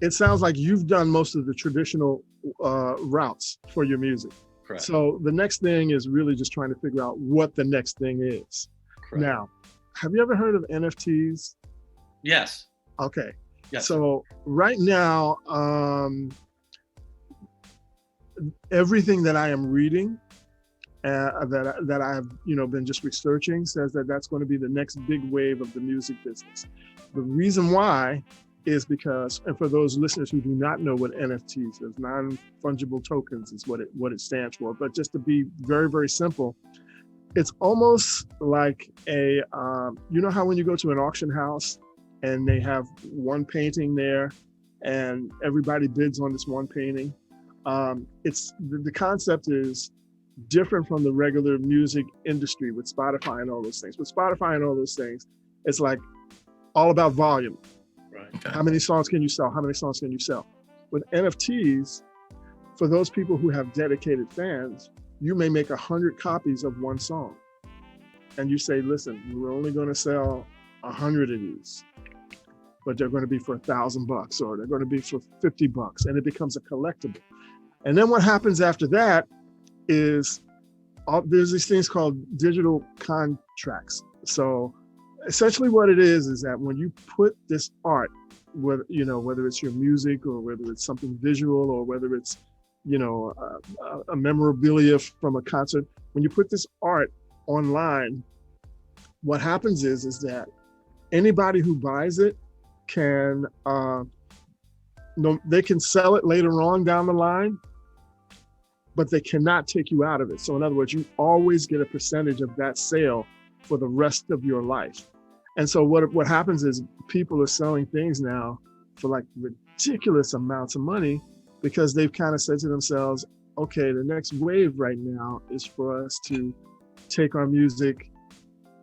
[SPEAKER 16] it sounds like you've done most of the traditional routes for your music.
[SPEAKER 12] Correct.
[SPEAKER 16] So the next thing is really just trying to figure out what the next thing is. Correct. Now, have you ever heard of NFTs?
[SPEAKER 12] Yes.
[SPEAKER 16] Okay.
[SPEAKER 12] Yes.
[SPEAKER 16] So right now, everything that I am reading, that I've been just researching, says that that's going to be the next big wave of the music business. The reason why is because, and for those listeners who do not know what NFTs is, non-fungible tokens is what it stands for. But just to be very, very simple, it's almost like a, how when you go to an auction house and they have one painting there and everybody bids on this one painting. It's the concept is different from the regular music industry with Spotify and all those things. With Spotify and all those things, it's like all about volume.
[SPEAKER 12] Right.
[SPEAKER 1] Okay.
[SPEAKER 16] How many songs can you sell? How many songs can you sell? With NFTs, for those people who have dedicated fans, you may make 100 copies of one song. And you say, listen, we're only going to sell 100 of these, but they're going to be for $1,000 or they're going to be for $50, and it becomes a collectible. And then what happens after that is there's these things called digital contracts. So essentially what it is that when you put this art, whether it's your music or whether it's something visual or whether it's, a memorabilia from a concert, when you put this art online, what happens is that anybody who buys it can, they can sell it later on down the line, but they cannot take you out of it. So in other words, you always get a percentage of that sale for the rest of your life. And so what happens is people are selling things now for like ridiculous amounts of money because they've kind of said to themselves, okay, the next wave right now is for us to take our music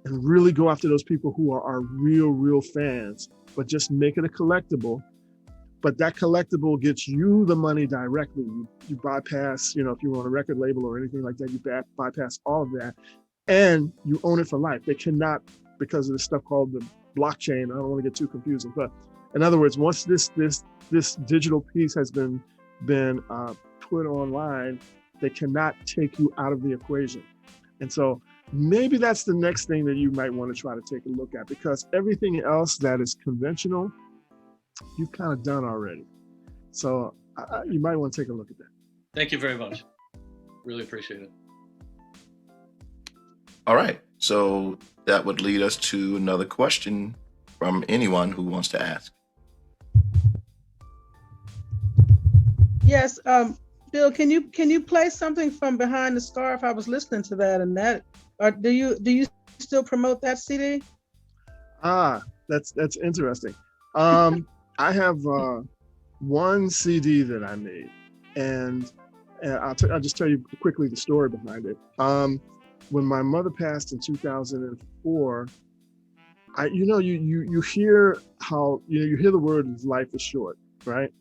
[SPEAKER 16] and really go after those people who are our real fans, but just make it a collectible, but that collectible gets you the money directly. You bypass, if you want a record label or anything like that, you bypass all of that, and you own it for life. They cannot, because of this stuff called the blockchain. I don't want to get too confusing, but in other words, once this digital piece has been put online, they cannot take you out of the equation. And so maybe that's the next thing that you might want to try to take a look at, because everything else that is conventional, you've kind of done already. So you might want to take a look at that.
[SPEAKER 12] Thank you very much. Really appreciate it.
[SPEAKER 1] All right. So that would lead us to another question from anyone who wants to ask.
[SPEAKER 17] Yes, Bill, can you play something from Behind the Scarf? I was listening to that, and that, do you still promote that CD?
[SPEAKER 16] That's interesting. I have one CD that I made, and I'll just tell you quickly the story behind it. When my mother passed in 2004, you hear how you hear the word life is short, right?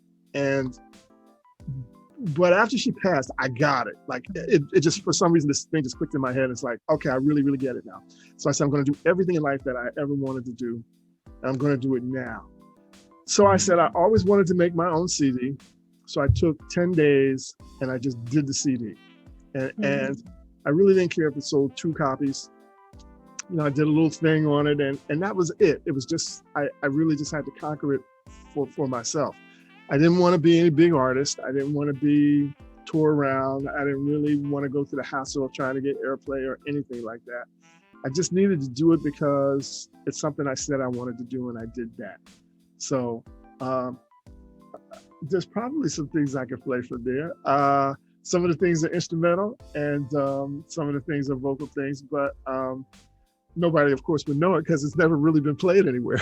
[SPEAKER 16] But after she passed, I got it. Like it just, for some reason, this thing just clicked in my head. It's like, okay, I really, really get it now. So I said, I'm going to do everything in life that I ever wanted to do, and I'm going to do it now. So I said, I always wanted to make my own CD. So I took 10 days and I just did the CD. And I really didn't care if it sold 2 copies. I did a little thing on it, and that was it. It was just, I really just had to conquer it for myself. I didn't want to be any big artist. I didn't want to tour around. I didn't really want to go through the hassle of trying to get airplay or anything like that. I just needed to do it because it's something I said I wanted to do, and I did that. So there's probably some things I could play from there. Some of the things are instrumental, and some of the things are vocal things, but nobody, of course, would know it because it's never really been played anywhere.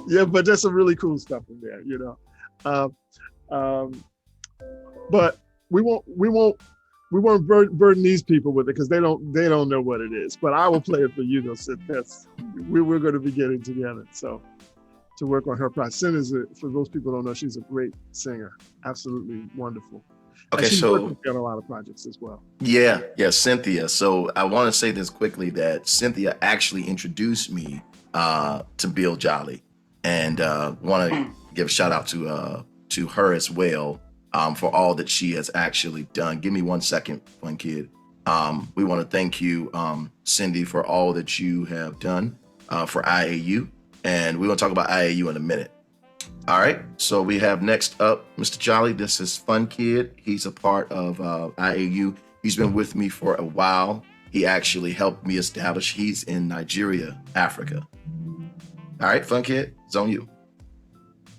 [SPEAKER 16] Yeah, but there's some really cool stuff in there, but we won't burden these people with it because they don't know what it is. But I will play it for you, though. So we're going to be getting together. So to work on her project. Sin for those people who don't know, she's a great singer, absolutely wonderful.
[SPEAKER 1] Okay,
[SPEAKER 16] she's
[SPEAKER 1] so
[SPEAKER 16] working on a lot of projects as well.
[SPEAKER 1] Yeah, Cynthia. So I want to say this quickly, that Cynthia actually introduced me to Bill Jolly, and want to give a shout out to her as well for all that she has actually done. Give me 1 second, one kid. We want to thank you, Cindy, for all that you have done for IAU, and we're going to talk about IAU in a minute. All right, so we have next up Mr. Jolly. This is Fun Kid. He's a part of IAU. He's been with me for a while. He actually helped me establish. He's in Nigeria, Africa. All right, Fun Kid, it's on you.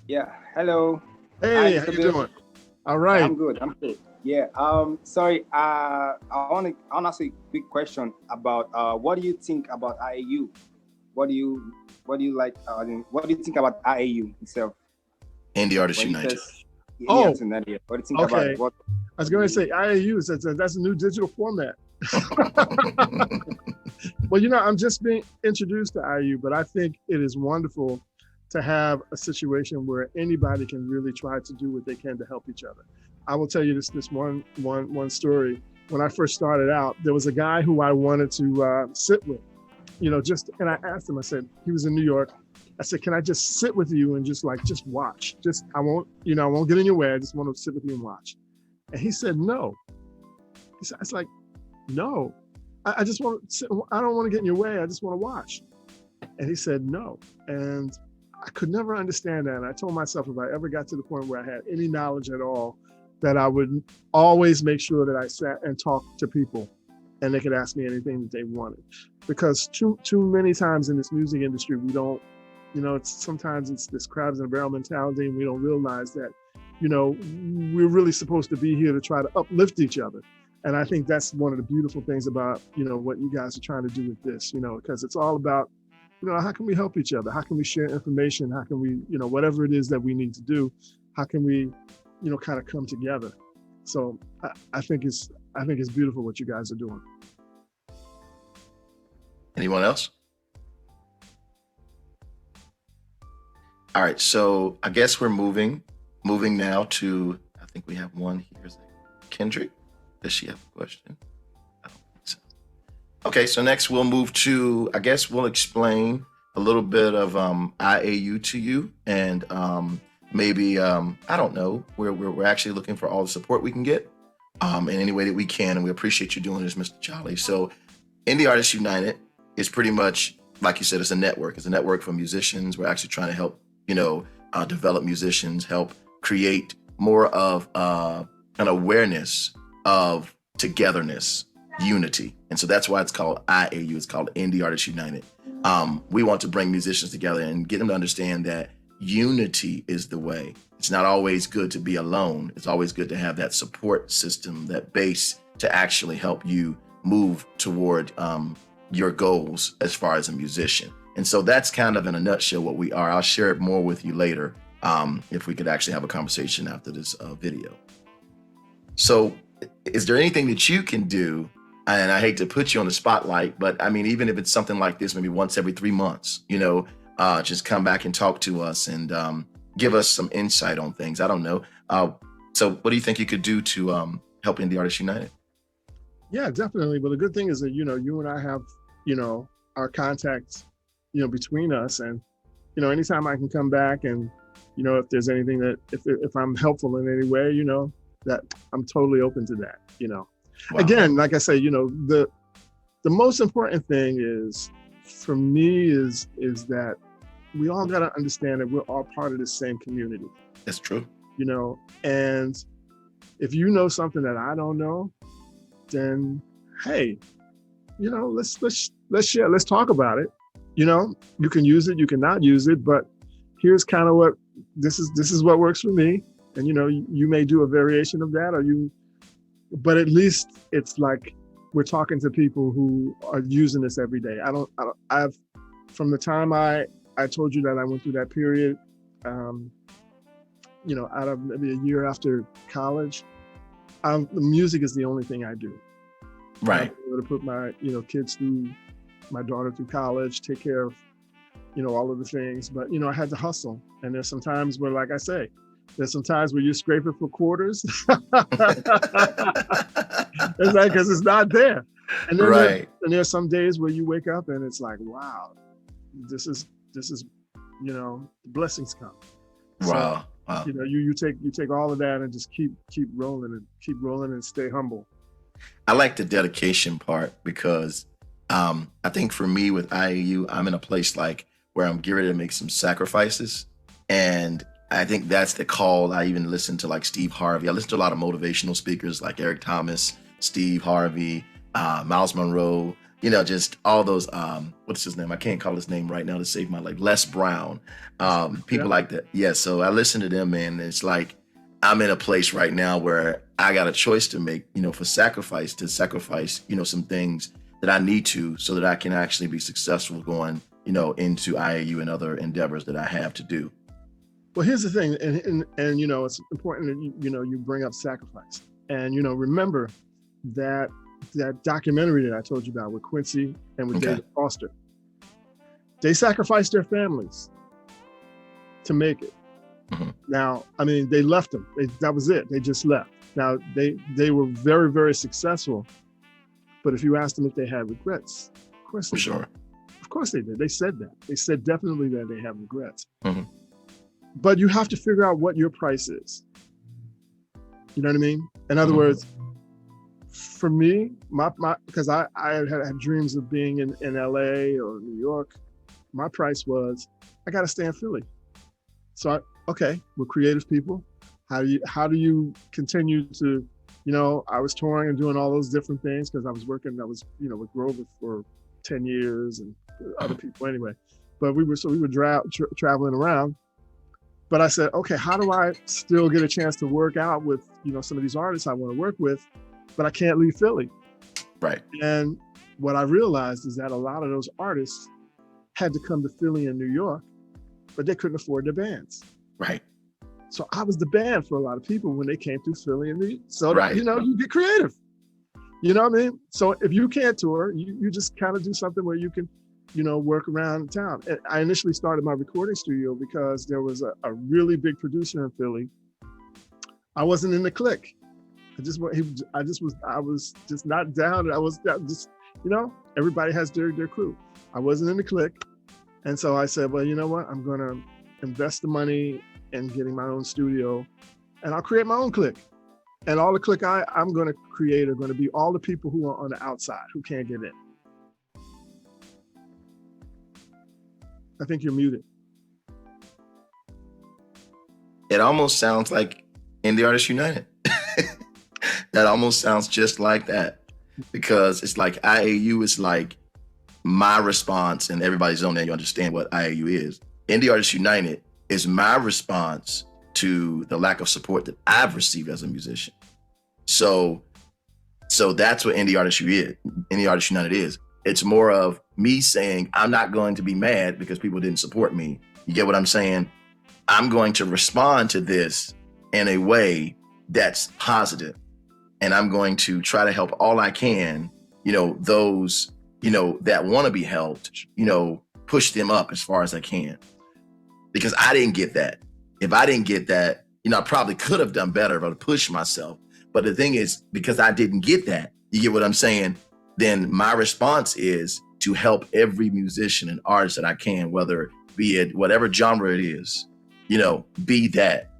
[SPEAKER 18] Yeah, hello.
[SPEAKER 16] Hey, how you doing? All right.
[SPEAKER 18] I'm good. Yeah. Sorry. I want to ask a quick question about what do you think about IAU? What do you like? What do you think about IAU itself?
[SPEAKER 1] Indie Artists United.
[SPEAKER 18] What do you think about it?
[SPEAKER 16] I was going to say IAU. That's a new digital format. Well, I'm just being introduced to IAU, but I think it is wonderful to have a situation where anybody can really try to do what they can to help each other. I will tell you this one story. When I first started out, there was a guy who I wanted to sit with, and I asked him, I said, he was in New York. I said, can I just sit with you and just watch? I won't get in your way. I just want to sit with you and watch. And he said, no. He said, it's like, no, I just want to sit. I don't want to get in your way. I just want to watch. And he said, no. And I could never understand that. And I told myself if I ever got to the point where I had any knowledge at all, that I would always make sure that I sat and talked to people and they could ask me anything that they wanted. Because too many times in this music industry, we don't, sometimes it's this crabs in a barrel mentality, and we don't realize that, we're really supposed to be here to try to uplift each other. And I think that's one of the beautiful things about, what you guys are trying to do with this, because it's all about, how can we help each other? How can we share information? How can we, whatever it is that we need to do, how can we, kind of come together? So I think it's beautiful what you guys are doing.
[SPEAKER 1] Anyone else? All right, so I guess we're moving now to, I think we have one here. Is it Kendrick? Does she have a question? I don't think so. Okay, so next we'll move to, I guess we'll explain a little bit of IAU to you, and maybe, I don't know, we're actually looking for all the support we can get in any way that we can, and we appreciate you doing this, Mr. Jolly. So Indie Artists United is pretty much, like you said, it's a network. It's a network for musicians. We're actually trying to help, develop musicians, help create more of an awareness of togetherness, unity. And so that's why it's called IAU. It's called Indie Artists United. We want to bring musicians together and get them to understand that unity is the way. It's not always good to be alone. It's always good to have that support system, that base to actually help you move toward your goals as far as a musician. And so that's kind of in a nutshell what we are. I'll share it more with you later if we could actually have a conversation after this video. So is there anything that you can do? And I hate to put you on the spotlight, but I mean, even if it's something like this, maybe once every 3 months, just come back and talk to us and give us some insight on things. I don't know. So what do you think you could do to help Indie Artists United?
[SPEAKER 16] Yeah, definitely. But the good thing is that, you and I have, our contacts, between us, and, anytime I can come back and, if there's anything that, if I'm helpful in any way, that I'm totally open to that, Wow. Again, like I say, the most important thing is, for me, is that we all got to understand that we're all part of the same community.
[SPEAKER 1] That's true.
[SPEAKER 16] And if you know something that I don't know, then hey, let's share, let's talk about it. You can use it, you cannot use it, but here's kind of what this is what works for me. And you may do a variation of that, but at least it's like we're talking to people who are using this every day. I've from the time I told you that I went through that period, out of maybe a year after college, the music is the only thing I do.
[SPEAKER 1] Right.
[SPEAKER 16] I'm able to put my, kids through, my daughter through college, take care of, all of the things. But, I had to hustle. And there's some times where, like I say, there's some times where you're scraping for quarters. It's like, because it's not there. And then there's some days where you wake up and it's like, wow, this is, blessings come.
[SPEAKER 1] Wow.
[SPEAKER 16] So, wow. You take all of that and just keep rolling and stay humble.
[SPEAKER 1] I like the dedication part because I think for me with IAU, I'm in a place like where I'm getting ready to make some sacrifices. And I think that's the call. I even listen to like Steve Harvey. I listen to a lot of motivational speakers like Eric Thomas, Steve Harvey, Miles Monroe, just all those, what's his name? I can't call his name right now to save my life. Les Brown, people like that. Yeah, so I listen to them, and it's like, I'm in a place right now where I got a choice to make, to sacrifice, some things that I need to, so that I can actually be successful going, into IAU and other endeavors that I have to do.
[SPEAKER 16] Well, here's the thing, and it's important that you bring up sacrifice, and remember that documentary that I told you about with Quincy and with David Foster. They sacrificed their families to make it. Mm-hmm. Now, I mean, they left them. That was it. They just left. Now, they were very, very successful. But if you asked them if they had regrets, of course they did. Of course they did. They said that. They said definitely that they have regrets. Mm-hmm. But you have to figure out what your price is. You know what I mean? In other words, for me, because I had dreams of being in LA or New York, my price was, I got to stay in Philly. So we're creative people. How do you continue to, I was touring and doing all those different things because I was with Grover for 10 years and other people anyway. But we were traveling around. But I said, okay, how do I still get a chance to work out with, some of these artists I want to work with, but I can't leave Philly.
[SPEAKER 1] Right.
[SPEAKER 16] And what I realized is that a lot of those artists had to come to Philly and New York, but they couldn't afford their bands.
[SPEAKER 1] Right.
[SPEAKER 16] So I was the band for a lot of people when they came through Philly and New York. So, you get creative. You know what I mean? So if you can't tour, you just kind of do something where you can work around town. And I initially started my recording studio because there was a really big producer in Philly. I wasn't in the clique. I was just not down. I was just, everybody has their crew. I wasn't in the clique. And so I said, well, you know what? I'm going to invest the money in getting my own studio, and I'll create my own clique. And all the clique I'm going to create are going to be all the people who are on the outside, who can't get in. I think you're muted.
[SPEAKER 1] It almost sounds like Indie Artists United. That almost sounds just like that, because it's like IAU is like my response, and everybody's on there. You understand what IAU is. Indie Artists United is my response to the lack of support that I've received as a musician. So that's what Indie Artists United is. It's more of me saying, I'm not going to be mad because people didn't support me. You get what I'm saying? I'm going to respond to this in a way that's positive. And I'm going to try to help all I can, those, that want to be helped, push them up as far as I can. Because I didn't get that. If I didn't get that, I probably could have done better if I pushed myself. But the thing is, because I didn't get that, you get what I'm saying? Then my response is to help every musician and artist that I can, whether be it whatever genre it is, be that,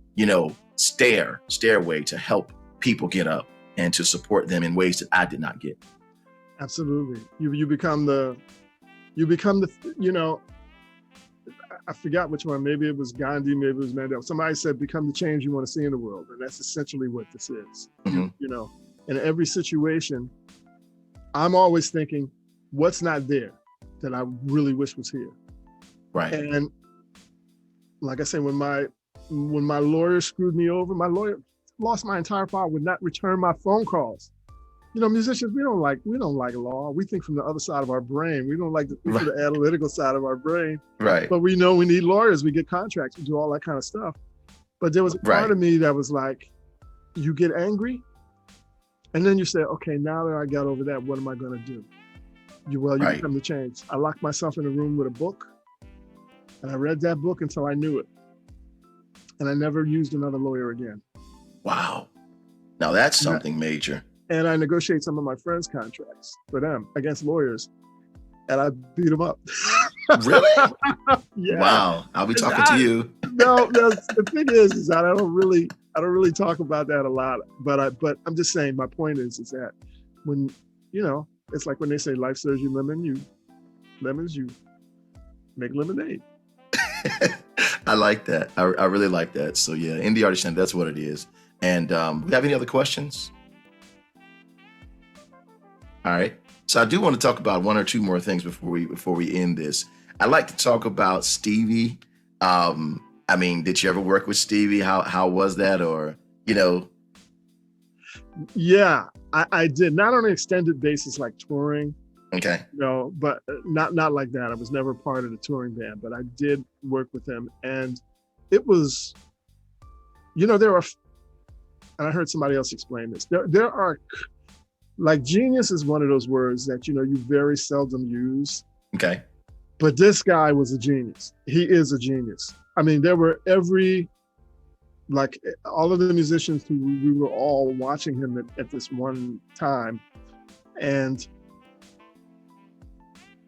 [SPEAKER 1] stairway to help people get up and to support them in ways that I did not get.
[SPEAKER 16] Absolutely. You become the, I forgot which one. Maybe it was Gandhi, maybe it was Mandela. Somebody said, become the change you want to see in the world. And that's essentially what this is. Mm-hmm. In every situation, I'm always thinking, what's not there that I really wish was here?
[SPEAKER 1] Right.
[SPEAKER 16] And like I said, when my lawyer screwed me over, my lawyer lost my entire file, would not return my phone calls. Musicians, we don't like law. We think from the other side of our brain. We don't like to think from the analytical side of our brain.
[SPEAKER 1] Right.
[SPEAKER 16] But we know we need lawyers. We get contracts. We do all that kind of stuff. But there was a part of me that was like, you get angry, and then you say, okay, now that I got over that, what am I going to do? You become the change. I locked myself in a room with a book, and I read that book until I knew it. And I never used another lawyer again.
[SPEAKER 1] Wow. Now that's something major.
[SPEAKER 16] And I negotiate some of my friends' contracts for them against lawyers, and I beat them up.
[SPEAKER 1] Really?
[SPEAKER 16] Yeah.
[SPEAKER 1] Wow. I'll be talking to you.
[SPEAKER 16] No, the thing is that I don't really talk about that a lot. But I'm just saying, my point is that when it's like when they say life serves you lemons, you make lemonade.
[SPEAKER 1] I like that. I really like that. So yeah, Indie Artists, that's what it is. And we have any other questions? All right. So I do want to talk about one or two more things before we end this. I'd like to talk about Stevie. Did you ever work with Stevie? How was that? Or,
[SPEAKER 16] Yeah, I did. Not on an extended basis like touring.
[SPEAKER 1] Okay.
[SPEAKER 16] But not like that. I was never part of the touring band, but I did work with him. And it was, there are, and I heard somebody else explain this. There are, like, genius is one of those words that, you very seldom use.
[SPEAKER 1] Okay.
[SPEAKER 16] But this guy was a genius. He is a genius. There were all of the musicians who we were all watching him at this one time. And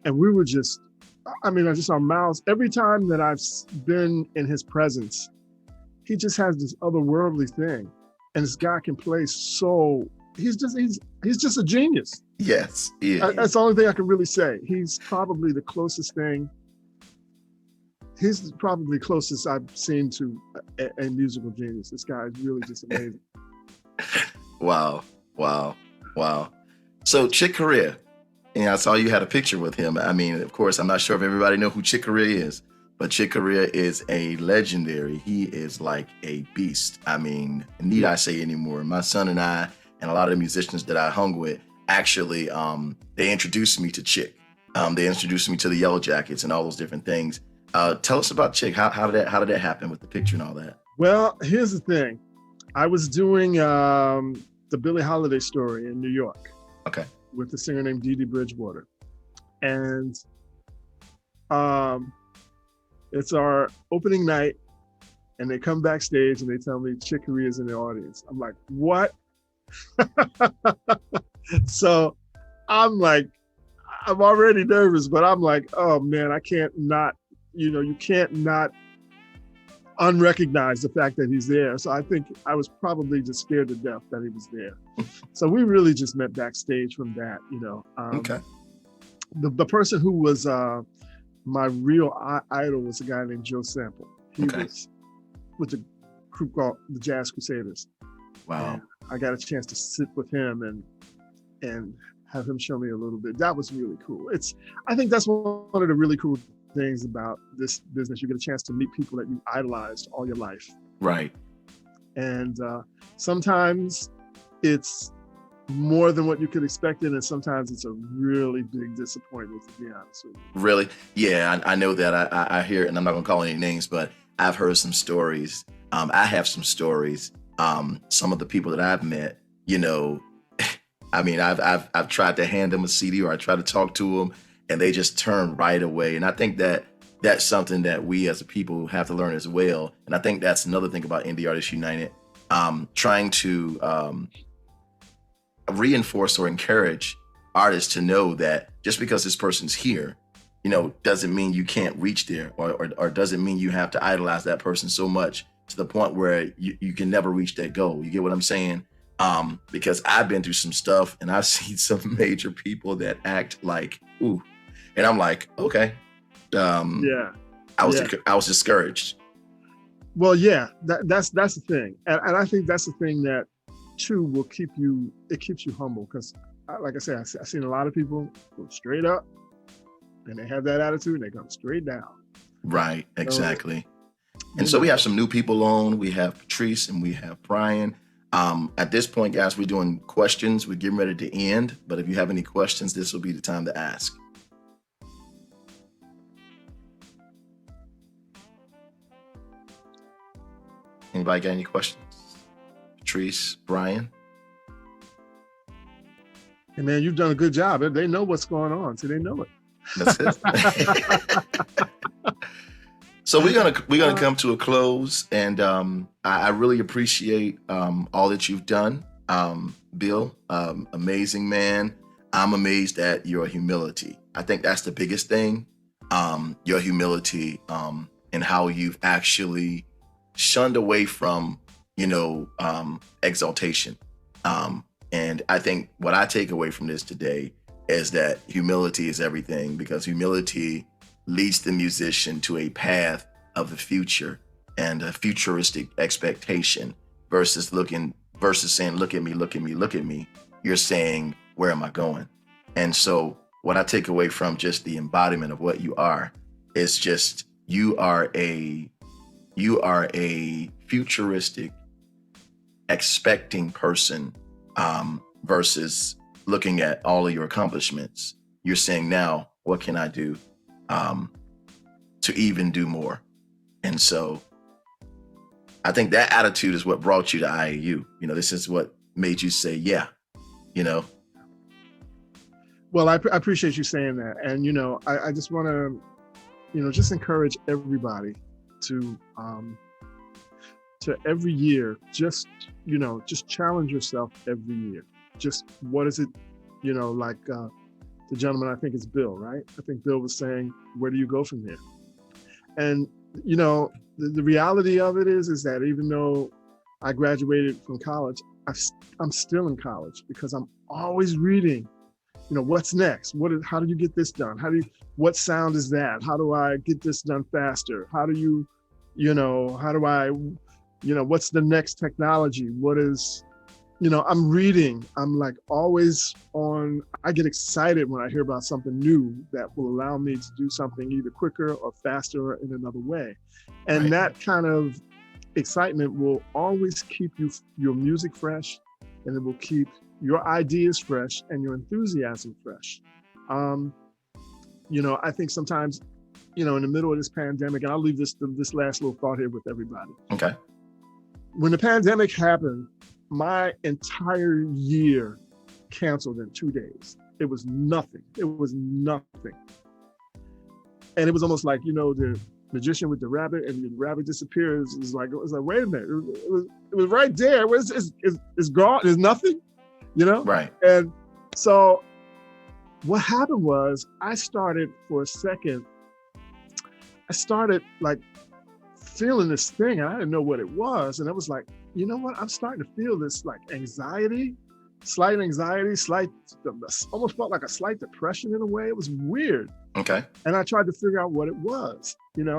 [SPEAKER 16] we were just our mouths. Every time that I've been in his presence, he just has this otherworldly thing. And this guy can play he's just a genius.
[SPEAKER 1] Yes, he is.
[SPEAKER 16] That's the only thing I can really say. He's probably the closest I've seen to a musical genius. This guy is really just amazing.
[SPEAKER 1] Wow. So Chick Corea, I saw you had a picture with him. Of course, I'm not sure if everybody know who Chick Corea is, but Chick Corea is a legendary. He is like a beast. Need I say anymore? My son and I, and a lot of the musicians that I hung with, actually, they introduced me to Chick. They introduced me to the Yellow Jackets and all those different things. Tell us about Chick. How did that happen with the picture and all that?
[SPEAKER 16] Well, here's the thing. I was doing the Billie Holiday story in New York.
[SPEAKER 1] Okay.
[SPEAKER 16] With a singer named Dee Dee Bridgewater. And It's our opening night, and they come backstage and they tell me Chick Corea is in the audience. I'm like, what? So I'm already nervous, but I'm like, oh man, I can't not, you can't not unrecognize the fact that he's there. So I think I was probably just scared to death that he was there. So we really just met backstage from that,
[SPEAKER 1] Okay.
[SPEAKER 16] The person who was my real idol was a guy named Joe Sample. He was with a group called the Jazz Crusaders.
[SPEAKER 1] Wow.
[SPEAKER 16] And I got a chance to sit with him and have him show me a little bit. That was really cool. I think that's one of the really cool things about this business. You get a chance to meet people that you idolized all your life.
[SPEAKER 1] Right.
[SPEAKER 16] And sometimes it's more than what you could expect, and sometimes it's a really big disappointment, to be honest with you.
[SPEAKER 1] Really? Yeah, I know that. I hear it, and I'm not gonna call any names, but I've heard some stories. I have some stories. Some of the people that I've met, I mean, I've tried to hand them a CD or I try to talk to them, and they just turn right away. And I think that that's something that we as a people have to learn as well. And I think that's another thing about Indie Artists United, trying to reinforce or encourage artists to know that just because this person's here, doesn't mean you can't reach there, or doesn't mean you have to idolize that person so much to the point where you can never reach that goal. You get what I'm saying? Because I've been through some stuff and I've seen some major people that act like, ooh, and I'm like, okay. I was discouraged.
[SPEAKER 16] Well, yeah, that's the thing. And I think that's the thing that too will keeps you humble. Because like I said, I've seen a lot of people go straight up and they have that attitude and they come straight down.
[SPEAKER 1] Right, exactly. So we have some new people on. We have Patrice and we have Brian. At this point, guys, we're doing questions. We're getting ready to end, but if you have any questions, this will be the time to ask. Anybody got any questions? Patrice, Brian?
[SPEAKER 16] Hey man, you've done a good job. They know what's going on, so they know it.
[SPEAKER 1] That's it. So we're gonna come to a close, and I really appreciate all that you've done, Bill. Amazing man. I'm amazed at your humility. I think that's the biggest thing. Your humility, and how you've actually shunned away from, exaltation. And I think what I take away from this today is that humility is everything, because humility leads the musician to a path of the future and a futuristic expectation versus saying, look at me, look at me, look at me. You're saying, where am I going? And so what I take away from just the embodiment of what you are is just, you are a futuristic expecting person, versus looking at all of your accomplishments. You're saying, now, what can I do to even do more? And so I think that attitude is what brought you to IAU. This is what made you say, yeah,
[SPEAKER 16] Well, I appreciate you saying that. And, I just want to, just encourage everybody to every year, just challenge yourself every year. Just what is it, like the gentleman, I think it's Bill, right? I think Bill was saying, where do you go from here? And, the reality of it is that even though I graduated from college, I'm still in college because I'm always reading, what's next? How do you get this done? What sound is that? How do I get this done faster? How do you, what's the next technology? I'm reading. I'm like always on. I get excited when I hear about something new that will allow me to do something either quicker or faster or in another way. And
[SPEAKER 1] Right.
[SPEAKER 16] That kind of excitement will always keep your music fresh, and it will keep your ideas fresh and your enthusiasm fresh. I think sometimes, in the middle of this pandemic, and I'll leave this last little thought here with everybody.
[SPEAKER 1] Okay.
[SPEAKER 16] When the pandemic happened, my entire year canceled in 2 days. It was nothing. And it was almost like, the magician with the rabbit, and the rabbit disappears. It's like, wait a minute, it was right there. It's gone. There's nothing,
[SPEAKER 1] Right.
[SPEAKER 16] And so what happened was, I started like feeling this thing, and I didn't know what it was. And I was like, you know what? I'm starting to feel this like slight anxiety, almost felt like a slight depression in a way. It was weird.
[SPEAKER 1] Okay.
[SPEAKER 16] And I tried to figure out what it was, and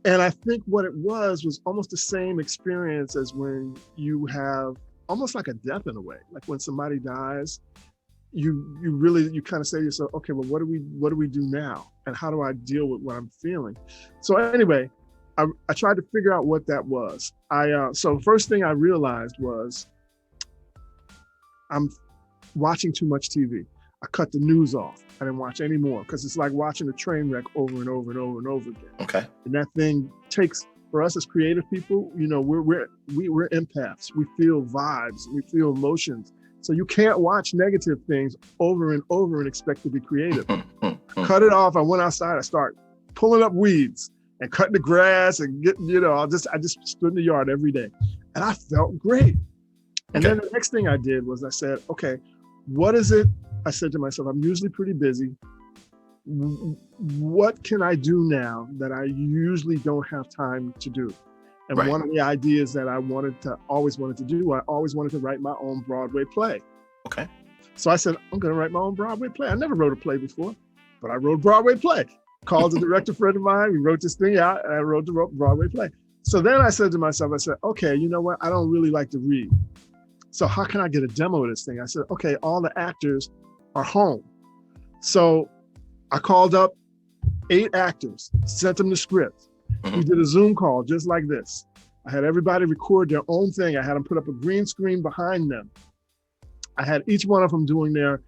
[SPEAKER 16] I think what it was almost the same experience as when you have almost like a death in a way. Like when somebody dies, you kind of say to yourself, okay, well, what do we do now? And how do I deal with what I'm feeling? So anyway, I tried to figure out what that was. So first thing I realized was I'm watching too much TV. I cut the news off. I didn't watch any more, because it's like watching a train wreck over and over and over and over again.
[SPEAKER 1] Okay.
[SPEAKER 16] And that thing takes, for us as creative people, we're empaths. We feel vibes. We feel emotions. So you can't watch negative things over and over and expect to be creative. Cut it off. I went outside. I started pulling up weeds and cutting the grass and I just stood in the yard every day, and I felt great. And then the next thing I did was I said, okay, what is it? I said to myself, I'm usually pretty busy. What can I do now that I usually don't have time to do? And one of the ideas that I always wanted to do, I always wanted to write my own Broadway play.
[SPEAKER 1] Okay.
[SPEAKER 16] So I said, I'm going to write my own Broadway play. I never wrote a play before, but I wrote a Broadway play. Called a director friend of mine. We wrote this thing out, and I wrote the Broadway play. So then I said to myself, okay, you know what? I don't really like to read. So how can I get a demo of this thing? I said, okay, all the actors are home. So I called up 8 actors, sent them the script. We did a Zoom call just like this. I had everybody record their own thing. I had them put up a green screen behind them. I had each one of them doing their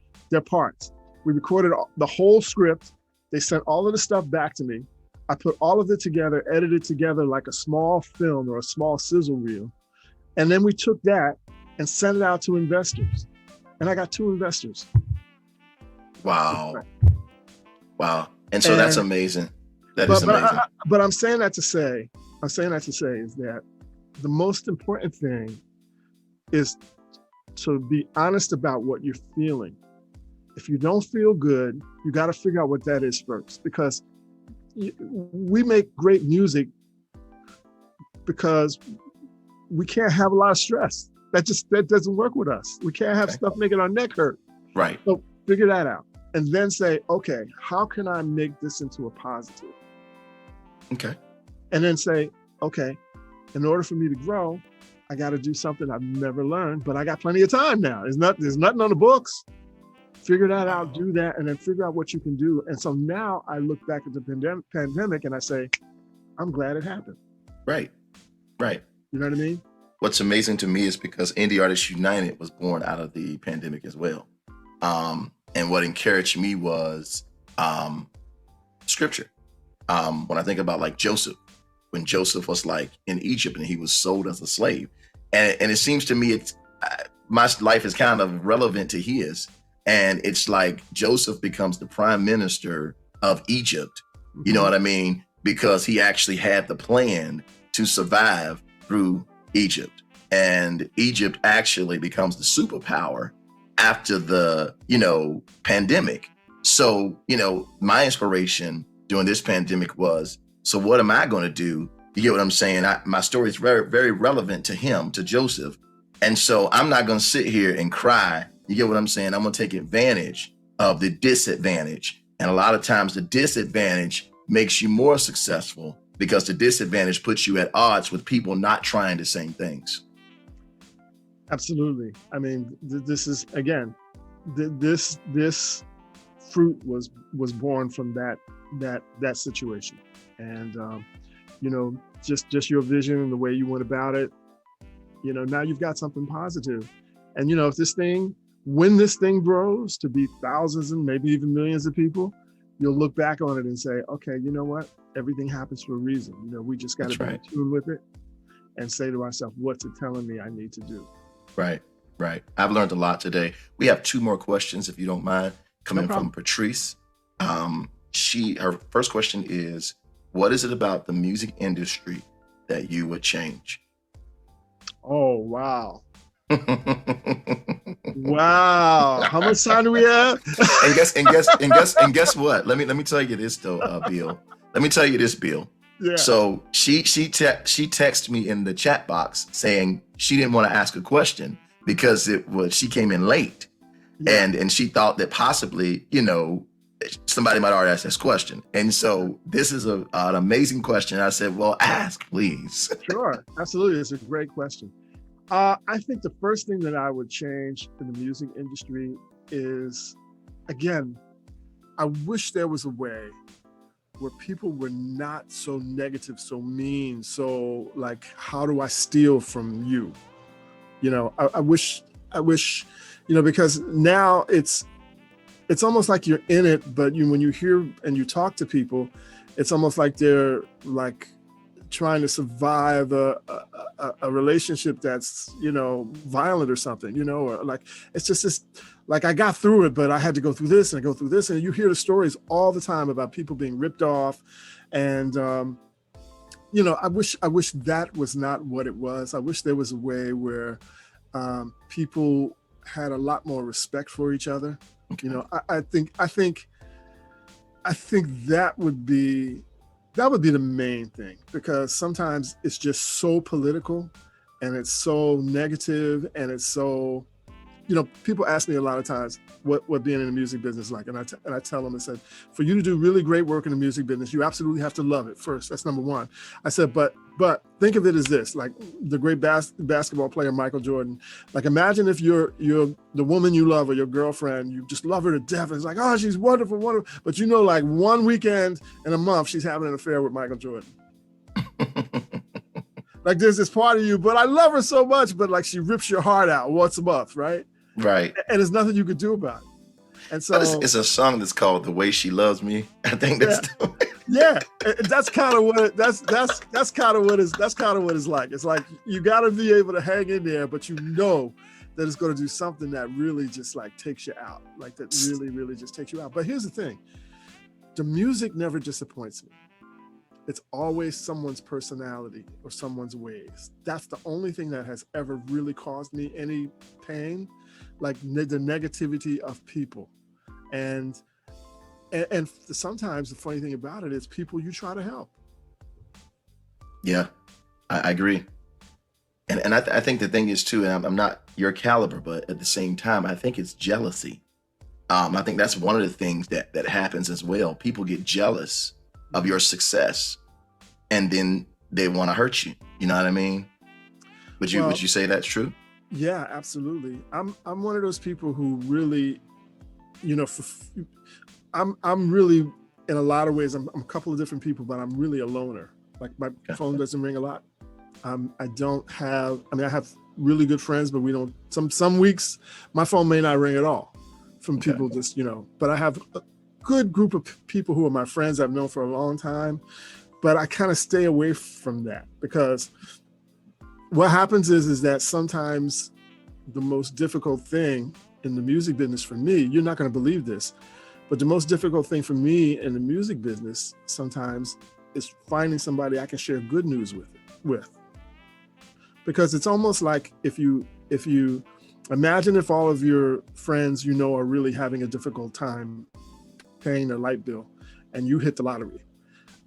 [SPEAKER 16] parts. We recorded the whole script. They sent all of the stuff back to me. I put all of it together, edited together like a small film or a small sizzle reel. And then we took that and sent it out to investors. And I got 2 investors.
[SPEAKER 1] Wow. And so that's amazing. That is amazing.
[SPEAKER 16] But I'm saying that to say is that the most important thing is to be honest about what you're feeling. If you don't feel good, you got to figure out what that is first, because we make great music because we can't have a lot of stress. That doesn't work with us. We can't have stuff making our neck hurt.
[SPEAKER 1] Right.
[SPEAKER 16] So figure that out. And then say, okay, how can I make this into a positive?
[SPEAKER 1] Okay.
[SPEAKER 16] And then say, okay, in order for me to grow, I got to do something I've never learned, but I got plenty of time now. There's nothing on the books. Figure that out, do that, and then figure out what you can do. And so now I look back at the pandemic and I say, I'm glad it happened.
[SPEAKER 1] Right.
[SPEAKER 16] You know what I mean?
[SPEAKER 1] What's amazing to me is because Indie Artists United was born out of the pandemic as well. And what encouraged me was scripture. When I think about like Joseph, when Joseph was like in Egypt and he was sold as a slave. And it seems to me, my life is kind of relevant to his. And it's like Joseph becomes the prime minister of Egypt. You know what I mean? Because he actually had the plan to survive through Egypt. And Egypt actually becomes the superpower after the, pandemic. So, my inspiration during this pandemic was, so what am I going to do? You get what I'm saying? My story is very, very relevant to him, to Joseph. And so I'm not going to sit here and cry. You get what I'm saying? I'm going to take advantage of the disadvantage. And a lot of times the disadvantage makes you more successful because the disadvantage puts you at odds with people not trying the same things.
[SPEAKER 16] Absolutely. I mean, this is, again, this fruit was born from that situation. And, just your vision and the way you went about it, now you've got something positive. And, when this thing grows to be thousands and maybe even millions of people, you'll look back on it and say, okay, you know what? Everything happens for a reason. We just got to be in tune with it and say to ourselves, what's it telling me I need to do?
[SPEAKER 1] Right. I've learned a lot today. We have 2 more questions, if you don't mind, coming from Patrice. her first question is, what is it about the music industry that you would change?
[SPEAKER 16] Oh, wow. Wow. How much time do we have?
[SPEAKER 1] and guess what? Let me tell you this though, Bill. Let me tell you this, Bill.
[SPEAKER 16] Yeah.
[SPEAKER 1] So she texted me in the chat box saying she didn't want to ask a question because she came in late. Yeah. And she thought that possibly, somebody might already ask this question. And so this is an amazing question. I said, well, ask, please.
[SPEAKER 16] Sure. Absolutely. It's a great question. I think the first thing that I would change in the music industry is, again, I wish there was a way where people were not so negative, so mean, so like, how do I steal from you? I wish, because now it's almost like you're in it, but when you hear and you talk to people, it's almost like they're like trying to survive a relationship that's, violent or something, or like, it's just this, like, I got through it, but I had to go through this and I go through this. And you hear the stories all the time about people being ripped off. And, I wish that was not what it was. I wish there was a way where people had a lot more respect for each other. Okay. I think that would be the main thing, because sometimes it's just so political and it's so negative and it's so, people ask me a lot of times what being in the music business is like. And I tell them, I said, for you to do really great work in the music business, you absolutely have to love it first. That's number one. I said, but think of it as this, like the great basketball player, Michael Jordan. Like, imagine if you're the woman you love or your girlfriend, you just love her to death. And it's like, oh, she's wonderful, wonderful. But like one weekend in a month, she's having an affair with Michael Jordan. Like, there's this part of you, but I love her so much, but like she rips your heart out once a month, right?
[SPEAKER 1] Right.
[SPEAKER 16] And there's nothing you could do about it. And so
[SPEAKER 1] it's a song that's called "The Way She Loves Me." I think that's
[SPEAKER 16] that's kind of what that's kind of what it's like. It's like you got to be able to hang in there, but that it's going to do something that really just like takes you out, like that really, really just takes you out. But here's the thing: the music never disappoints me. It's always someone's personality or someone's ways. That's the only thing that has ever really caused me any pain, like the negativity of people. And sometimes the funny thing about it is people you try to help.
[SPEAKER 1] Yeah, I agree. And I think the thing is too, and I'm not your caliber, but at the same time, I think it's jealousy. I think that's one of the things that happens as well. People get jealous of your success, and then they want to hurt you. You know what I mean? Would you say that's true?
[SPEAKER 16] Yeah, absolutely. I'm one of those people who really, I'm really, in a lot of ways, I'm a couple of different people, but I'm really a loner. Like, my phone doesn't ring a lot. I have really good friends, but we don't, some weeks my phone may not ring at all from people just, but I have a good group of people who are my friends I've known for a long time, but I kind of stay away from that, because what happens is that sometimes the most difficult thing in the music business for me, you're not going to believe this, but the most difficult thing for me in the music business sometimes is finding somebody I can share good news with. Because it's almost like if you imagine if all of your friends are really having a difficult time paying their light bill, and you hit the lottery,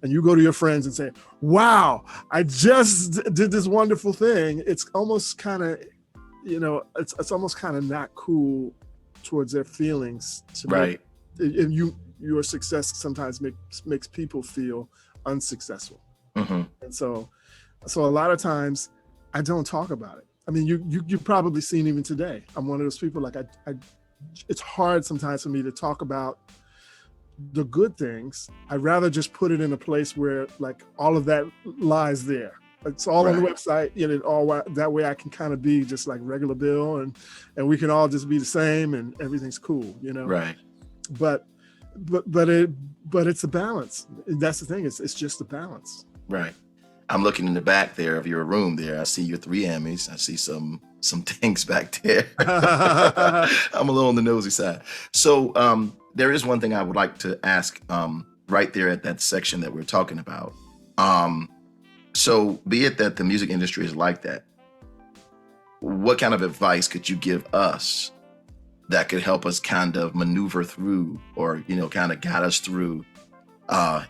[SPEAKER 16] and you go to your friends and say, wow, I just did this wonderful thing. It's almost kind of, it's almost kind of not cool towards their feelings.
[SPEAKER 1] Right.
[SPEAKER 16] Your success sometimes makes people feel unsuccessful. Mm-hmm. And so a lot of times I don't talk about it. I mean, you've probably seen even today, I'm one of those people, like it's hard sometimes for me to talk about the good things. I'd rather just put it in a place where like all of that lies there. It's all on the website, all that way I can kind of be just like regular Bill, and we can all just be the same and everything's cool,
[SPEAKER 1] Right.
[SPEAKER 16] But it's a balance. That's the thing. It's just a balance.
[SPEAKER 1] Right. I'm looking in the back there of your room there. I see your 3 Emmys. I see some things back there. I'm a little on the nosy side. So there is one thing I would like to ask right there at that section that we're talking about. So be it that the music industry is like that, what kind of advice could you give us that could help us kind of maneuver through, or, you know, kind of guide us through,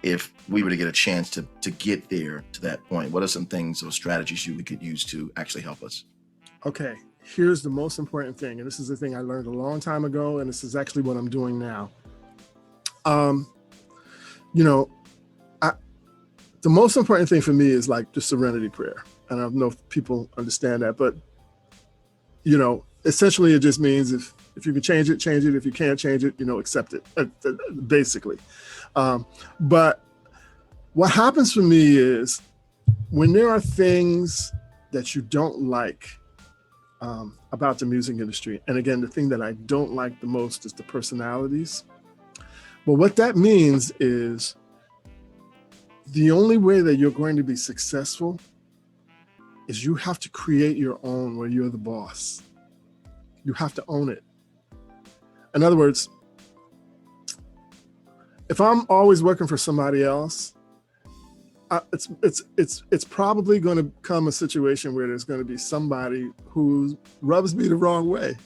[SPEAKER 1] if we were to get a chance to get there to that point? What are some things or strategies we could use to actually help us?
[SPEAKER 16] Okay, here's the most important thing, and this is the thing I learned a long time ago, and this is actually what I'm doing now. You know, the most important thing for me is like the serenity prayer. And I don't know if people understand that, but, you know, essentially it just means if you can change it, change it. If you can't change it, you know, accept it, basically. But what happens for me is when there are things that you don't like about the music industry, and again, the thing that I don't like the most is the personalities. But what that means is the only way that you're going to be successful is you have to create your own where you're the boss. You have to own it. In other words, if I'm always working for somebody else, it's probably going to come a situation where there's going to be somebody who rubs me the wrong way,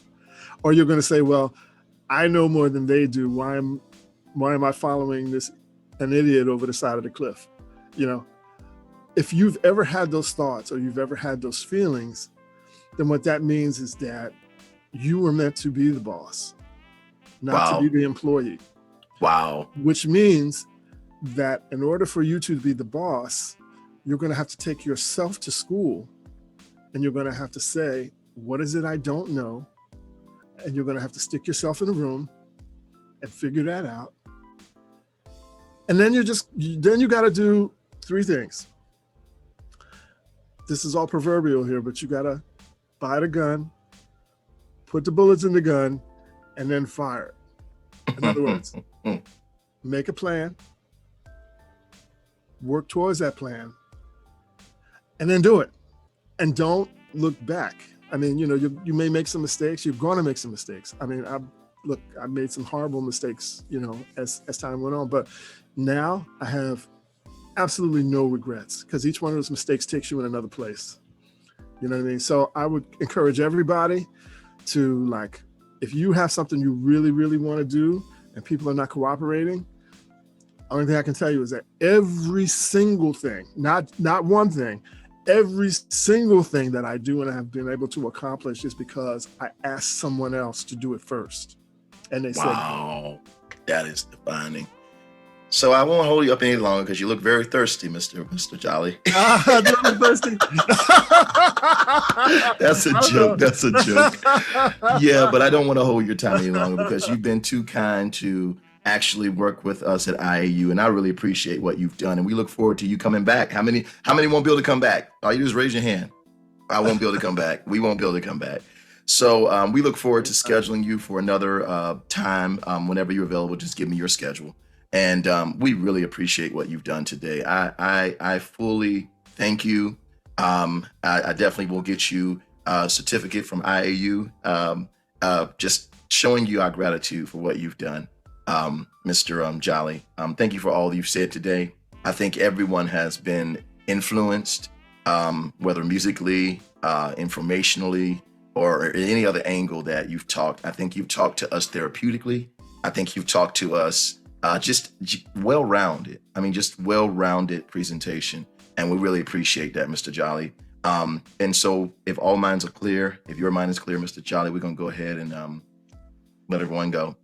[SPEAKER 16] or you're going to say, "Well, I know more than they do. Why am I following an idiot over the side of the cliff?" You know, if you've ever had those thoughts or you've ever had those feelings, then what that means is that you were meant to be the boss, not to be the employee.
[SPEAKER 1] Wow.
[SPEAKER 16] Which means that in order for you to be the boss, you're going to have to take yourself to school, and you're going to have to say, what is it I don't know? And you're going to have to stick yourself in a room and figure that out. And then you got to do 3 things. This is all proverbial here, but you got to buy the gun, put the bullets in the gun, and then fire it. In other words, make a plan, work towards that plan, and then do it. And don't look back. I mean, you know, you may make some mistakes. You're going to make some mistakes. I mean, I made some horrible mistakes, you know, as time went on. But now I have absolutely no regrets, because each one of those mistakes takes you in another place. You know what I mean? So I would encourage everybody to, like, if you have something you really, really want to do and people are not cooperating, the only thing I can tell you is that every single thing, not one thing, every single thing that I do and I have been able to accomplish is because I asked someone else to do it first. And they said,
[SPEAKER 1] wow, that is defining. So I won't hold you up any longer because you look very thirsty, Mr. Jolly.
[SPEAKER 16] I'm thirsty.
[SPEAKER 1] That's a joke. That's a joke. Yeah, but I don't want to hold your time any longer because you've been too kind to actually work with us at IAU, and I really appreciate what you've done. And we look forward to you coming back. How many won't be able to come back? All you do is raise your hand. I won't be able to come back. We won't be able to come back. So we look forward to scheduling you for another time. Whenever you're available, just give me your schedule. And we really appreciate what you've done today. I fully thank you. I definitely will get you a certificate from IAU, just showing you our gratitude for what you've done, Mr. Jolly. Thank you for all you've said today. I think everyone has been influenced, whether musically, informationally, or any other angle that you've talked. I think you've talked to us therapeutically. I think you've talked to us just well-rounded. I mean, just well-rounded presentation. And we really appreciate that, Mr. Jolly. And so if all minds are clear, if your mind is clear, Mr. Jolly, we're going to go ahead and let everyone go.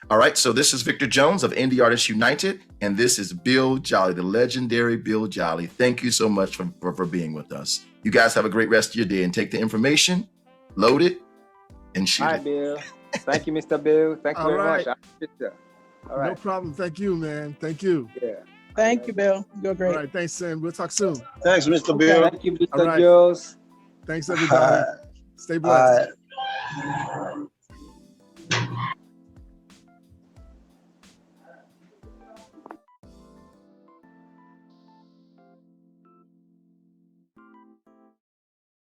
[SPEAKER 1] All right. So this is Victor Jones of Indie Artists United. And this is Bill Jolly, the legendary Bill Jolly. Thank you so much for being with us. You guys have a great rest of your day and take the information, load it, and shoot
[SPEAKER 18] Hi,
[SPEAKER 1] it.
[SPEAKER 18] Bill. Thank you, Mr. Bill. Thank you very much. I appreciate that. All right.
[SPEAKER 16] No problem. Thank you, man. Thank you.
[SPEAKER 18] Yeah.
[SPEAKER 17] Thank you, Bill. You're great.
[SPEAKER 16] All right. Thanks, Sam. We'll talk soon.
[SPEAKER 7] Thanks, Mr. Bill.
[SPEAKER 18] Thank you, Mr.
[SPEAKER 16] All right.
[SPEAKER 18] Jules.
[SPEAKER 16] Thanks, everybody. Stay blessed.